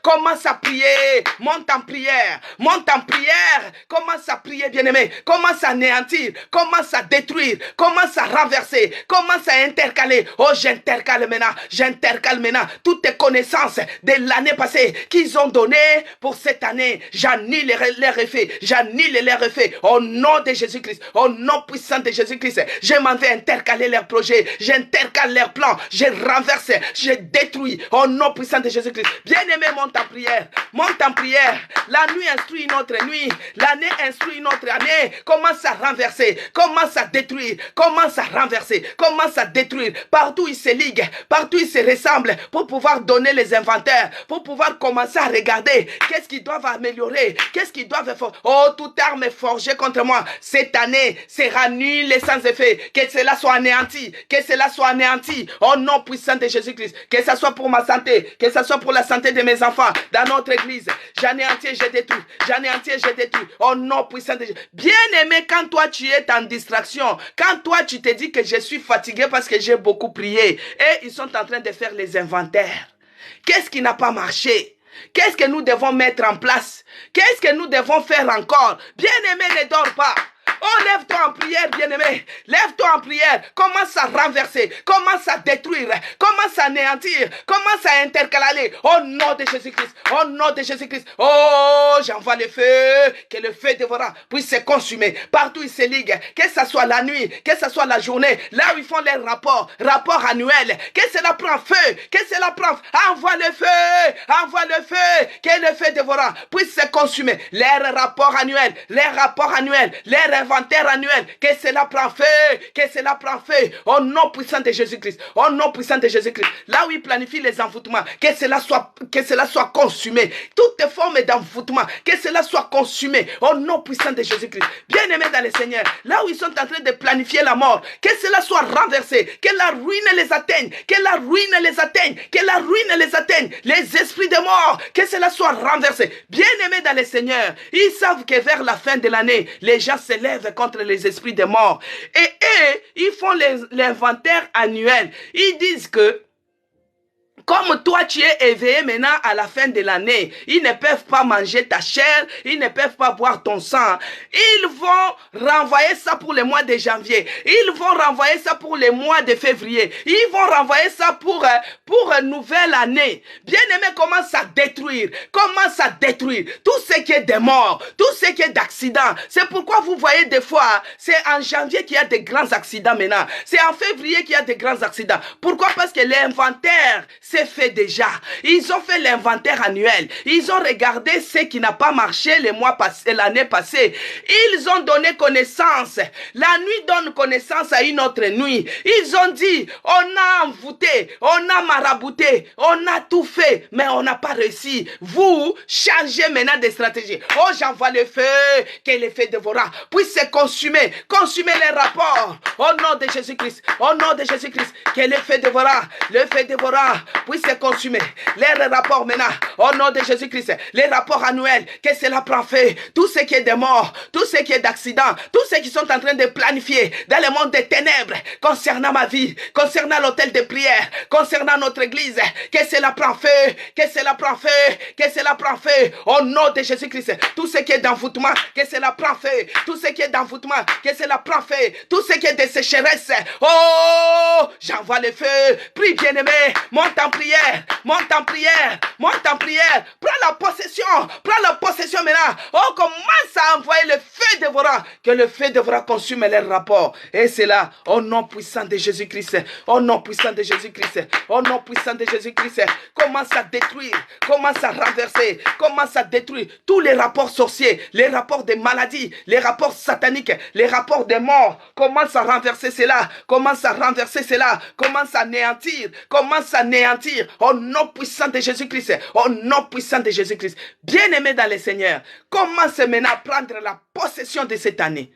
Commence à prier. Monte en prière. Monte en prière. Commence à prier, bien-aimé. Commence à anéantir. Commence à détruire. Commence à renverser. Commence à intercaler. Oh, j'intercale maintenant. J'intercale maintenant toutes les connaissances de l'année passée qu'ils ont données pour cette année. J'annule leurs effets. J'annule leurs effets. Au nom de Jésus-Christ. Au nom puissant de Jésus-Christ. Je m'en vais intercaler leurs projets. J'intercale leurs plans. Je renverse. Je détruis. Au nom puissant de Jésus-Christ. Bien-aimé, monte en prière. Monte en prière. La nuit instruit une autre nuit. L'année instruit une autre année. Commence à renverser. Commence à détruire. Commence à renverser. Commence à détruire. Partout ils se liguent. Partout ils se ressemblent. Pour pouvoir donner les inventaires. Pour pouvoir commencer à regarder. Qu'est-ce qu'ils doivent améliorer. Qu'est-ce qu'ils doivent faire. Oh, toute arme forgée contre moi. Cette année sera nulle et sans effet. Que cela soit anéanti. Que cela soit anéanti. Au nom puissant de Jésus-Christ. Que ce soit pour ma santé. Que ce soit pour la santé de mes enfants. Dans notre église. J'anéantis et je détruis. J'anéantis et je détruis. Au nom puissant de Jésus. Bien-aimé, quand toi tu es en distraction, quand toi tu te dis que je suis fatigué parce que j'ai beaucoup prié, et ils sont en train de faire les inventaires. Qu'est-ce qui n'a pas marché? Qu'est-ce que nous devons mettre en place? Qu'est-ce que nous devons faire encore? Bien-aimé, ne dors pas. Oh, lève-toi en prière, bien-aimé. Lève-toi en prière. Commence à renverser. Commence à détruire. Commence à anéantir. Commence à intercaler. Au nom de Jésus-Christ. Au nom de Jésus-Christ. Oh, j'envoie le feu. Que le feu dévorant puisse se consumer. Partout ils se liguent. Que ce soit la nuit. Que ce soit la journée. Là où ils font leurs rapports annuels. Que cela prend feu. Que cela prend feu. Envoie le feu. Envoie le feu. Que le feu dévorant puisse se consumer. Leurs rapports annuels. Les rapports annuels. Leurs inventaire annuel, que cela prend feu, que cela prend feu, au nom puissant de Jésus-Christ, au nom puissant de Jésus-Christ, là où il planifie les envoûtements, que cela soit consumé, toutes formes d'envoûtement, que cela soit consumé, au nom puissant de Jésus-Christ, bien-aimés dans le Seigneur, là où ils sont en train de planifier la mort, que cela soit renversé, que la ruine les atteigne, que la ruine les atteigne, que la ruine les atteigne, les esprits de mort, que cela soit renversé, bien-aimés dans le Seigneur, ils savent que vers la fin de l'année, les gens se lèvent contre les esprits de mort. Et eux, ils font l'inventaire annuel. Ils disent que comme toi tu es éveillé maintenant à la fin de l'année, ils ne peuvent pas manger ta chair, ils ne peuvent pas boire ton sang. Ils vont renvoyer ça pour le mois de janvier. Ils vont renvoyer ça pour le mois de février. Ils vont renvoyer ça pour une nouvelle année. Bien-aimé, commence à détruire. Commence à détruire tout ce qui est de mort, tout ce qui est d'accident. C'est pourquoi vous voyez des fois, c'est en janvier qu'il y a des grands accidents maintenant. C'est en février qu'il y a des grands accidents. Pourquoi? Parce que l'inventaire, s'est fait déjà. Ils ont fait l'inventaire annuel. Ils ont regardé ce qui n'a pas marché l'année passée. Ils ont donné connaissance. La nuit donne connaissance à une autre nuit. Ils ont dit, on a envoûté, on a marabouté, on a tout fait, mais on n'a pas réussi. Vous, changez maintenant des stratégies. Oh, j'envoie le feu, que le feu dévorera, puisse se consumer, consumer les rapports. Au nom de Jésus-Christ, au nom de Jésus-Christ, que le feu dévorera, puisse se consumer. Les rapports maintenant, au nom de Jésus-Christ, les rapports annuels, que cela prend feu. Tout ce qui est de mort, tout ce qui est d'accident, tous ceux qui sont en train de planifier dans le monde des ténèbres, concernant ma vie, concernant l'hôtel de prière, concernant notre église, que cela prend feu, que cela prend feu, que cela prend feu, au nom de Jésus-Christ. Tout ce qui est d'envoûtement, que cela prend feu, tout ce qui est d'envoûtement, que cela prend feu, tout ce qui est de sécheresse, oh, j'envoie le feu. Prie, bien-aimé, monte en prière, monte en prière, monte en prière, prends la possession maintenant. Oh, commence à envoyer le feu dévorant, que le feu devra consumer les rapports. Et c'est là, au nom puissant de Jésus-Christ, au nom puissant de Jésus-Christ, au nom puissant de Jésus-Christ, commence à détruire, commence à renverser, commence à détruire tous les rapports sorciers, les rapports de maladies, les rapports sataniques, les rapports de mort. Commence à renverser cela, commence à renverser cela, commence à anéantir, au nom puissant de Jésus-Christ, au nom puissant de Jésus-Christ. Bien-aimé dans le Seigneur, commence maintenant à prendre la possession de cette année.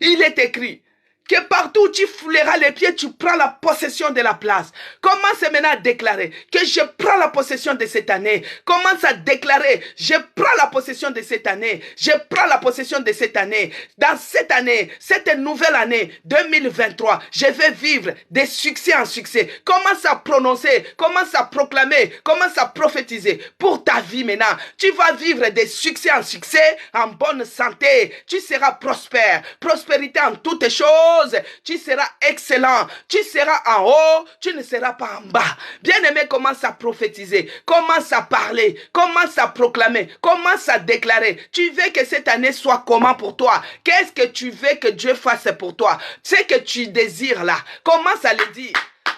Il est écrit que partout où tu fouleras les pieds, tu prends la possession de la place. Commence maintenant à déclarer que je prends la possession de cette année. Commence à déclarer, je prends la possession de cette année. Je prends la possession de cette année. Dans cette année, cette nouvelle année 2023, je vais vivre de succès en succès. Commence à prononcer, commence à proclamer, commence à prophétiser pour ta vie maintenant. Tu vas vivre de succès en succès, en bonne santé. Tu seras prospère, prospérité en toutes choses. Tu seras excellent, tu seras en haut, tu ne seras pas en bas. Bien-aimé, commence à prophétiser, commence à parler, commence à proclamer, commence à déclarer. Tu veux que cette année soit comment pour toi? Qu'est-ce que tu veux que Dieu fasse pour toi? Ce que tu désires là, commence à le dire.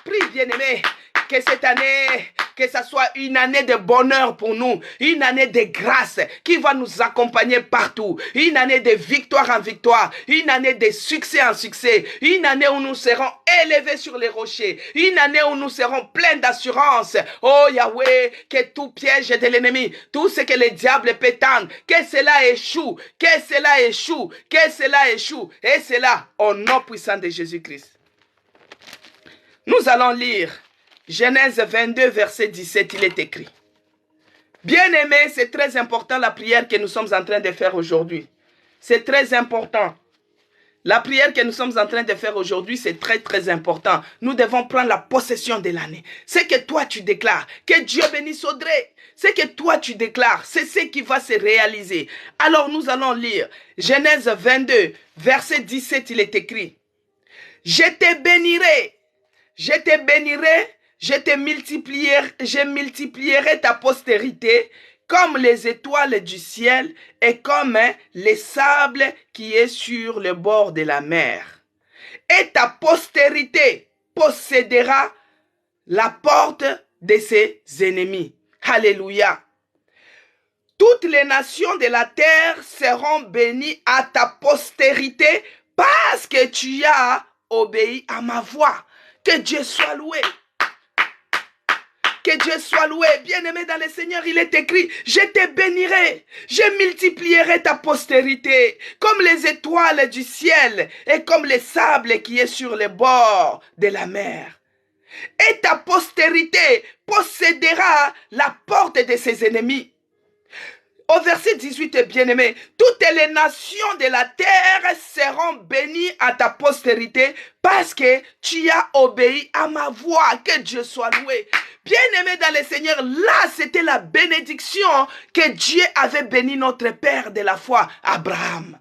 Prie, bien-aimé, que cette année, que ça soit une année de bonheur pour nous, une année de grâce qui va nous accompagner partout, une année de victoire en victoire, une année de succès en succès, une année où nous serons élevés sur les rochers, une année où nous serons pleins d'assurance. Oh Yahweh, que tout piège de l'ennemi, tout ce que le diable peut tendre, que cela échoue, que cela échoue, que cela échoue, et cela au nom puissant de Jésus-Christ. Nous allons lire Genèse 22, verset 17, il est écrit. Bien-aimé, c'est très important la prière que nous sommes en train de faire aujourd'hui. C'est très important. La prière que nous sommes en train de faire aujourd'hui, c'est très très important. Nous devons prendre la possession de l'année. C'est que toi tu déclares, que Dieu bénisse Audrey. C'est que toi tu déclares, c'est ce qui va se réaliser. Alors nous allons lire Genèse 22, verset 17, il est écrit. Je te bénirai, je multiplierai ta postérité comme les étoiles du ciel et comme les sables qui est sur le bord de la mer. Et ta postérité possédera la porte de ses ennemis. Alléluia. Toutes les nations de la terre seront bénies à ta postérité parce que tu as obéi à ma voix. Que Dieu soit loué. Que Dieu soit loué. Bien-aimé dans le Seigneur, il est écrit, je te bénirai, je multiplierai ta postérité, comme les étoiles du ciel et comme les sables qui est sur les bords de la mer. Et ta postérité possédera la porte de ses ennemis. Au verset 18, bien-aimé, toutes les nations de la terre seront bénies à ta postérité parce que tu as obéi à ma voix. Que Dieu soit loué. Bien-aimé dans le Seigneur, là c'était la bénédiction que Dieu avait béni notre Père de la foi, Abraham.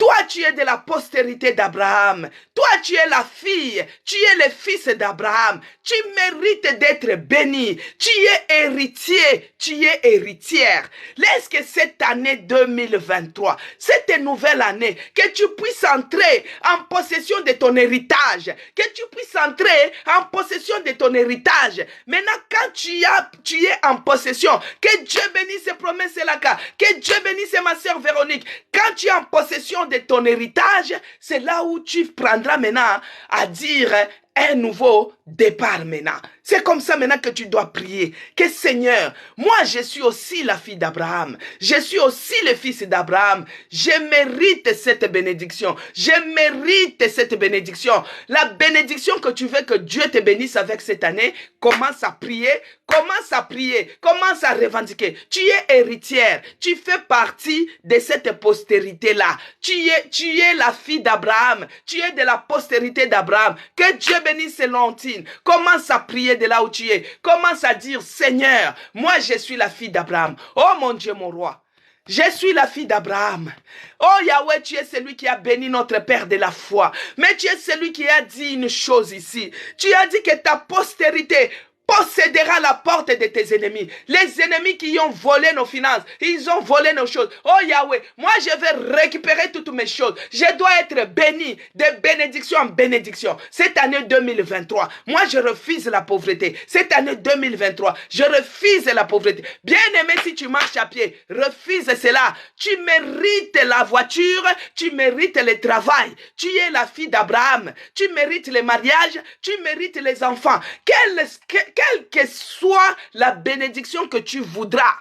Toi, tu es de la postérité d'Abraham. Toi, tu es la fille. Tu es le fils d'Abraham. Tu mérites d'être béni. Tu es héritier. Tu es héritière. Laisse que cette année 2023, cette nouvelle année, que tu puisses entrer en possession de ton héritage. Que tu puisses entrer en possession de ton héritage. Maintenant, quand tu es en possession, que Dieu bénisse ses promesses et la cas. Que Dieu bénisse ma sœur Véronique. Quand tu es en possession de ton héritage, c'est là où tu prendras maintenant à dire un nouveau départ maintenant. C'est comme ça maintenant que tu dois prier. Que Seigneur, moi je suis aussi la fille d'Abraham. Je suis aussi le fils d'Abraham. Je mérite cette bénédiction. Je mérite cette bénédiction. La bénédiction que tu veux que Dieu te bénisse avec cette année, commence à prier. Commence à prier. Commence à revendiquer. Tu es héritière. Tu fais partie de cette postérité-là. Tu es la fille d'Abraham. Tu es de la postérité d'Abraham. Que Dieu bénisse Léontine. Commence à prier de là où tu es. Commence à dire, Seigneur, moi je suis la fille d'Abraham. Oh mon Dieu, mon roi. Je suis la fille d'Abraham. Oh Yahweh, tu es celui qui a béni notre Père de la foi. Mais tu es celui qui a dit une chose ici. Tu as dit que ta postérité possédera la porte de tes ennemis. Les ennemis qui ont volé nos finances, ils ont volé nos choses. Oh Yahweh, moi je vais récupérer toutes mes choses. Je dois être béni de bénédiction en bénédiction. Cette année 2023, moi je refuse la pauvreté. Cette année 2023, je refuse la pauvreté. Bien-aimé, si tu marches à pied, refuse cela. Tu mérites la voiture, tu mérites le travail. Tu es la fille d'Abraham. Tu mérites le mariage, tu mérites les enfants. Quelle que soit la bénédiction que tu voudras,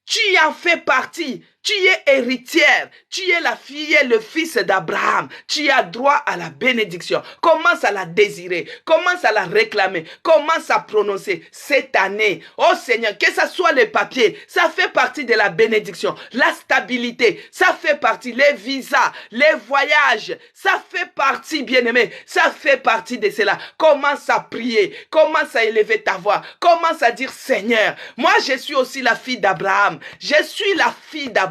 tu en fais partie. Tu es héritière, tu es la fille et le fils d'Abraham. Tu as droit à la bénédiction. Commence à la désirer, commence à la réclamer, commence à prononcer cette année. Oh Seigneur, que ça soit les papiers, ça fait partie de la bénédiction. La stabilité, ça fait partie. Les visas, les voyages, ça fait partie, bien-aimé. Ça fait partie de cela. Commence à prier, commence à élever ta voix, commence à dire, Seigneur, moi je suis aussi la fille d'Abraham. Je suis la fille d'Abraham.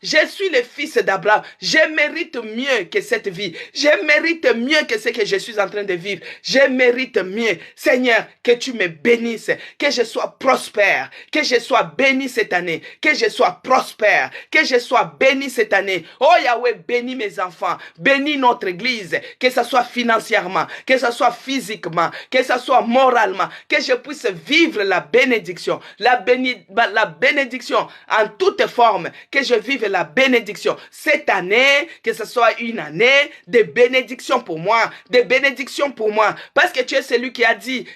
Je suis le fils d'Abraham. Je mérite mieux que cette vie. Je mérite mieux que ce que je suis en train de vivre. Je mérite mieux. Seigneur, que tu me bénisses. Que je sois prospère. Que je sois béni cette année. Que je sois prospère. Que je sois béni cette année. Oh Yahweh, bénis mes enfants. Bénis notre église. Que ce soit financièrement. Que ce soit physiquement. Que ce soit moralement. Que je puisse vivre la bénédiction. La bénédiction en toutes formes. Que je vive la bénédiction cette année, que ce soit une année de bénédiction pour moi, de bénédiction pour moi, parce que tu es celui qui a dit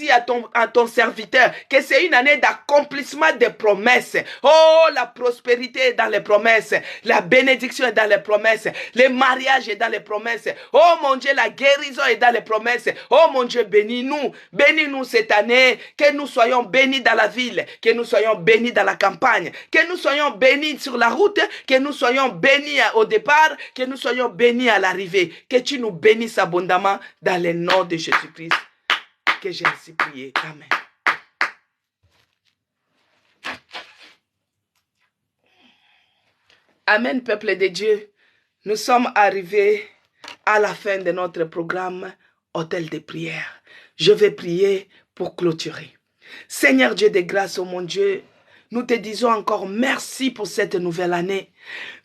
à ton serviteur que c'est une année d'accomplissement des promesses. Oh, la prospérité est dans les promesses, la bénédiction est dans les promesses, le mariage est dans les promesses. Oh mon Dieu, la guérison est dans les promesses. Oh mon Dieu, bénis-nous cette année, que nous soyons bénis dans la ville, que nous soyons bénis dans la campagne, que nous soyons bénis sur la route, que nous soyons bénis au départ, que nous soyons bénis à l'arrivée, que tu nous bénisses abondamment dans le nom de Jésus-Christ, que j'ai ainsi prié. Amen. Amen, peuple de Dieu. Nous sommes arrivés à la fin de notre programme Hôtel de prière. Je vais prier pour clôturer. Seigneur Dieu de grâce, oh mon Dieu, nous te disons encore merci pour cette nouvelle année.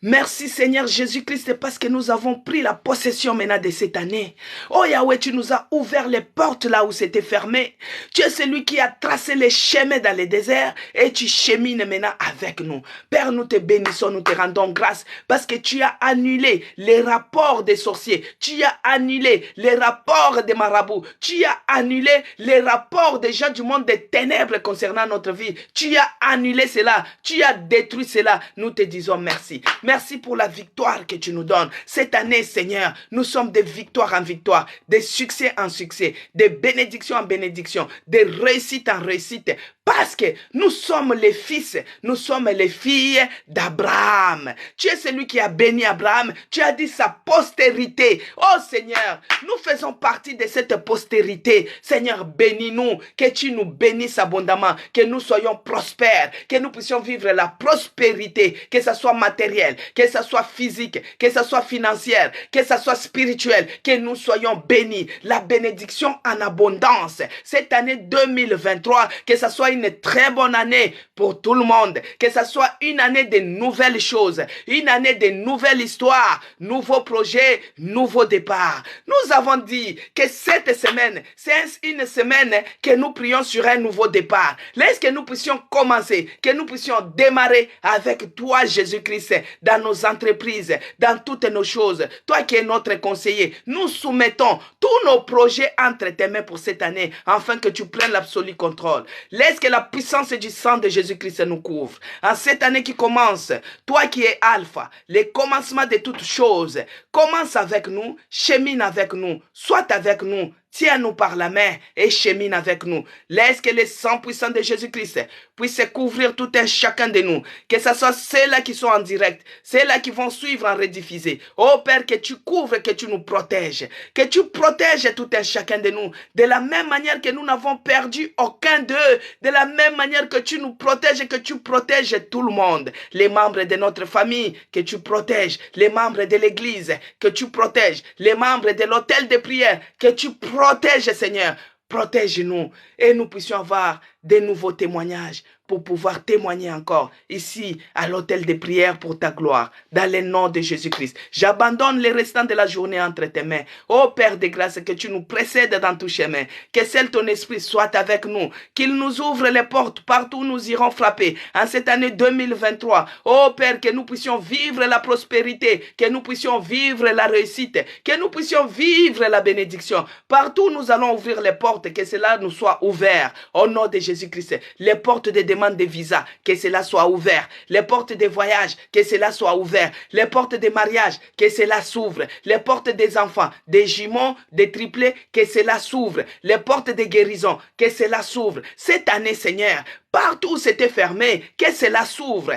Merci Seigneur Jésus-Christ parce que nous avons pris la possession maintenant de cette année. Oh Yahweh, tu nous as ouvert les portes là où c'était fermé. Tu es celui qui a tracé les chemins dans le désert et tu chemines maintenant avec nous. Père, nous te bénissons, nous te rendons grâce parce que tu as annulé les rapports des sorciers. Tu as annulé les rapports des marabouts. Tu as annulé les rapports des gens du monde des ténèbres concernant notre vie. Tu as annulé cela. Tu as détruit cela. Nous te disons merci. Merci pour la victoire que tu nous donnes. Cette année, Seigneur, nous sommes de victoire en victoire, de succès en succès, de bénédiction en bénédiction, de réussite en réussite. Parce que nous sommes les fils, nous sommes les filles d'Abraham. Tu es celui qui a béni Abraham. Tu as dit sa postérité. Oh Seigneur, nous faisons partie de cette postérité. Seigneur, bénis-nous, que tu nous bénisses abondamment, que nous soyons prospères, que nous puissions vivre la prospérité, que ce soit matériel, matériel, que ce soit physique, que ce soit financière, que ce soit spirituel, que nous soyons bénis. La bénédiction en abondance. Cette année 2023, que ce soit une très bonne année pour tout le monde, que ce soit une année de nouvelles choses, une année de nouvelles histoires, nouveaux projets, nouveaux départs. Nous avons dit que cette semaine, c'est une semaine que nous prions sur un nouveau départ. Laisse que nous puissions commencer, que nous puissions démarrer avec toi, Jésus-Christ, dans nos entreprises, dans toutes nos choses. Toi qui es notre conseiller, nous soumettons tous nos projets entre tes mains pour cette année, afin que tu prennes l'absolu contrôle. Laisse que la puissance du sang de Jésus-Christ nous couvre. En cette année qui commence, toi qui es Alpha, le commencement de toutes choses, commence avec nous, chemine avec nous, sois avec nous, tiens-nous par la main et chemine avec nous. Laisse que le sang puissant de Jésus-Christ puisse couvrir tout un chacun de nous. Que ce soit ceux-là qui sont en direct, ceux-là qui vont suivre en rediffusé. Oh Père, que tu couvres, que tu nous protèges. Que tu protèges tout un chacun de nous. De la même manière que nous n'avons perdu aucun d'eux. De la même manière que tu nous protèges et que tu protèges tout le monde. Les membres de notre famille, que tu protèges. Les membres de l'église, que tu protèges. Les membres de l'hôtel de prière, que tu protèges, Seigneur. Protège-nous et nous puissions avoir de nouveaux témoignages pour pouvoir témoigner encore ici à l'hôtel de prière pour ta gloire, dans le nom de Jésus-Christ. J'abandonne les restants de la journée entre tes mains. Ô Père de grâce, que tu nous précèdes dans tout chemin, que seul ton esprit soit avec nous, qu'il nous ouvre les portes partout où nous irons frapper en cette année 2023. Ô Père, que nous puissions vivre la prospérité, que nous puissions vivre la réussite, que nous puissions vivre la bénédiction. Partout où nous allons ouvrir les portes, que cela nous soit ouvert au nom de Jésus-Christ. Les portes des demandes de visa, que cela soit ouvert. Les portes des voyages, que cela soit ouvert. Les portes des mariages, que cela s'ouvre. Les portes des enfants, des jumeaux, des triplés, que cela s'ouvre. Les portes des guérisons, que cela s'ouvre. Cette année, Seigneur, partout où c'était fermé, que cela s'ouvre,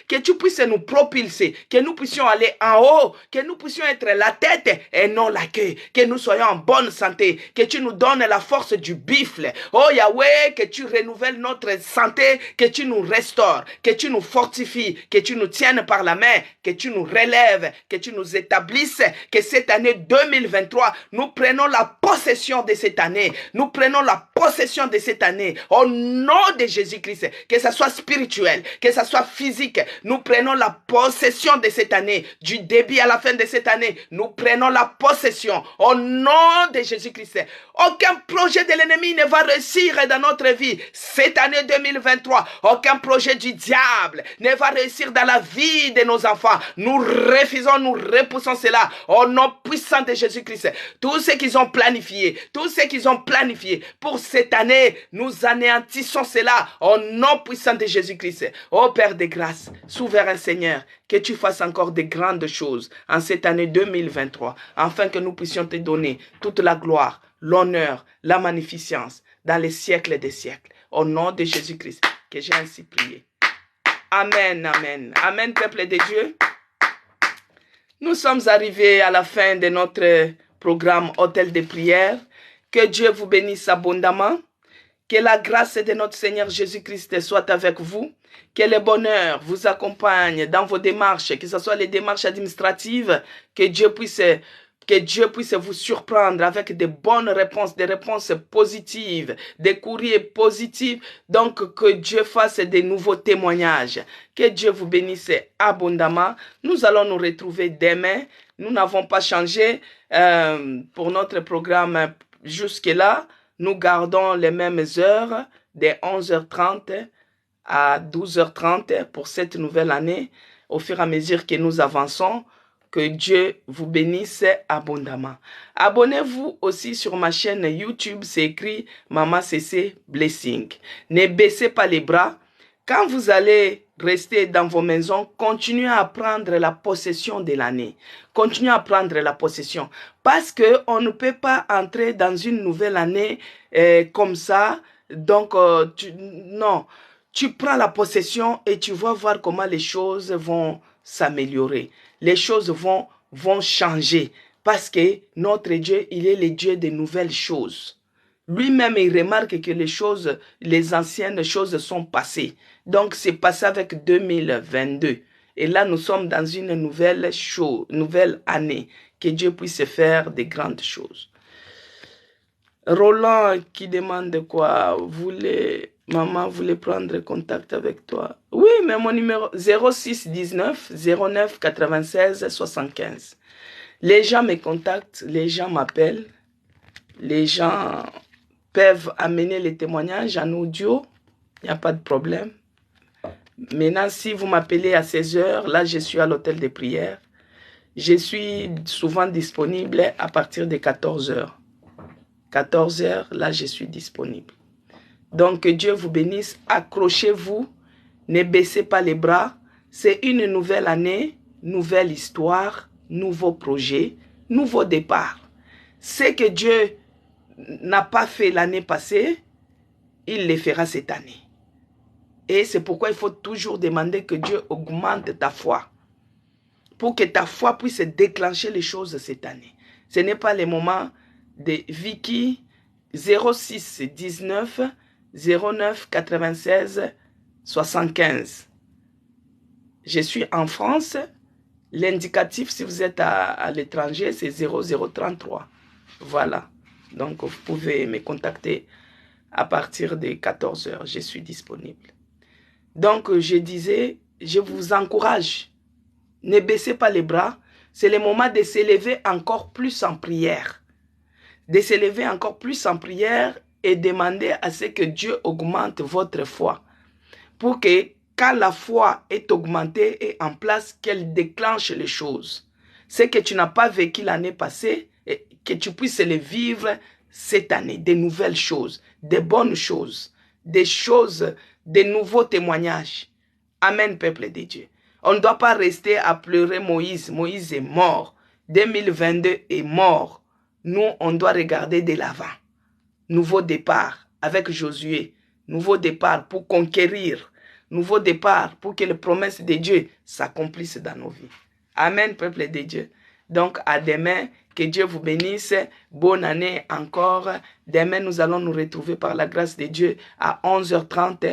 que tu puisses nous propulser, que nous puissions aller en haut, que nous puissions être la tête et non la queue, que nous soyons en bonne santé, que tu nous donnes la force du buffle. Oh Yahweh, que tu renouvelles notre santé, que tu nous restaures, que tu nous fortifies, que tu nous tiennes par la main, que tu nous relèves, que tu nous établisses, que cette année 2023, nous prenons la possession de cette année, nous prenons la possession de cette année, au nom de Jésus-Christ, que ce soit spirituel, que ce soit physique, nous prenons la possession de cette année, du début à la fin de cette année, nous prenons la possession, au nom de Jésus-Christ. Aucun projet de l'ennemi ne va réussir dans notre vie cette année 2023. Aucun projet du diable ne va réussir dans la vie de nos enfants. Nous refusons, nous repoussons cela au nom puissant de Jésus-Christ. Tout ce qu'ils ont planifié, pour cette année, nous anéantissons cela au nom puissant de Jésus-Christ. Ô Père de grâce, souverain Seigneur, que tu fasses encore de grandes choses en cette année 2023, afin que nous puissions te donner toute la gloire, l'honneur, la magnificence dans les siècles des siècles. Au nom de Jésus-Christ, que j'ai ainsi prié. Amen, amen. Amen, peuple de Dieu. Nous sommes arrivés à la fin de notre programme Hôtel de prière. Que Dieu vous bénisse abondamment. Que la grâce de notre Seigneur Jésus-Christ soit avec vous. Que le bonheur vous accompagne dans vos démarches, que ce soit les démarches administratives, que Dieu puisse vous surprendre avec de bonnes réponses, des réponses positives, des courriers positifs. Donc, que Dieu fasse de nouveaux témoignages. Que Dieu vous bénisse abondamment. Nous allons nous retrouver demain. Nous n'avons pas changé pour notre programme jusque-là. Nous gardons les mêmes heures de 11h30 à 12h30 pour cette nouvelle année. Au fur et à mesure que nous avançons, que Dieu vous bénisse abondamment. Abonnez-vous aussi sur ma chaîne YouTube, c'est écrit Maman CC Blessing. Ne baissez pas les bras. Quand vous allez rester dans vos maisons, continuez à prendre la possession de l'année. Continuez à prendre la possession. Parce qu'on ne peut pas entrer dans une nouvelle année comme ça. Donc, non. Tu prends la possession et tu vas voir comment les choses vont s'améliorer. Les choses vont changer. Parce que notre Dieu, il est le Dieu des nouvelles choses. Lui-même, il remarque que les anciennes choses sont passées. Donc, c'est passé avec 2022. Et là, nous sommes dans une nouvelle chose, nouvelle année. Que Dieu puisse faire de grandes choses. Roland qui demande quoi? Maman voulait prendre contact avec toi. Oui, mais mon numéro 06 19 09 96 75. Les gens me contactent, les gens m'appellent, les gens peuvent amener les témoignages en audio, il n'y a pas de problème. Maintenant, si vous m'appelez à 16 h, là, je suis à l'hôtel de prière. Je suis souvent disponible à partir de 14 h. 14 h, là, je suis disponible. Donc, que Dieu vous bénisse. Accrochez-vous. Ne baissez pas les bras. C'est une nouvelle année, nouvelle histoire, nouveau projet, nouveau départ. Ce que Dieu n'a pas fait l'année passée, il le fera cette année. Et c'est pourquoi il faut toujours demander que Dieu augmente ta foi. Pour que ta foi puisse déclencher les choses cette année. Ce n'est pas le moment de Vicky 06 19 09 96 75. Je suis en France. L'indicatif, si vous êtes à l'étranger, c'est 0033. Voilà. Donc, vous pouvez me contacter à partir de 14 h. Je suis disponible. Donc, je disais, je vous encourage. Ne baissez pas les bras. C'est le moment de s'élever encore plus en prière. De s'élever encore plus en prière et demander à ce que Dieu augmente votre foi. Pour que quand la foi est augmentée et en place, qu'elle déclenche les choses. Ce que tu n'as pas vécu l'année passée, et que tu puisses les vivre cette année. Des nouvelles choses, des bonnes choses, des choses, des nouveaux témoignages. Amen, peuple de Dieu. On ne doit pas rester à pleurer Moïse. Moïse est mort. 2022 est mort. Nous, on doit regarder de l'avant. Nouveau départ avec Josué. Nouveau départ pour conquérir. Nouveau départ pour que les promesses de Dieu s'accomplissent dans nos vies. Amen, peuple de Dieu. Donc, à demain, que Dieu vous bénisse. Bonne année encore. Demain, nous allons nous retrouver par la grâce de Dieu à 11 h 30.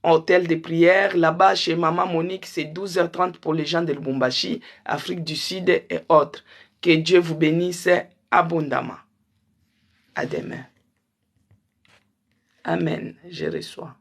Hôtel de prière, là-bas chez Maman Monique, c'est 12 h 30 pour les gens de Lubumbashi, Afrique du Sud et autres. Que Dieu vous bénisse abondamment. À demain. Amen. Je reçois.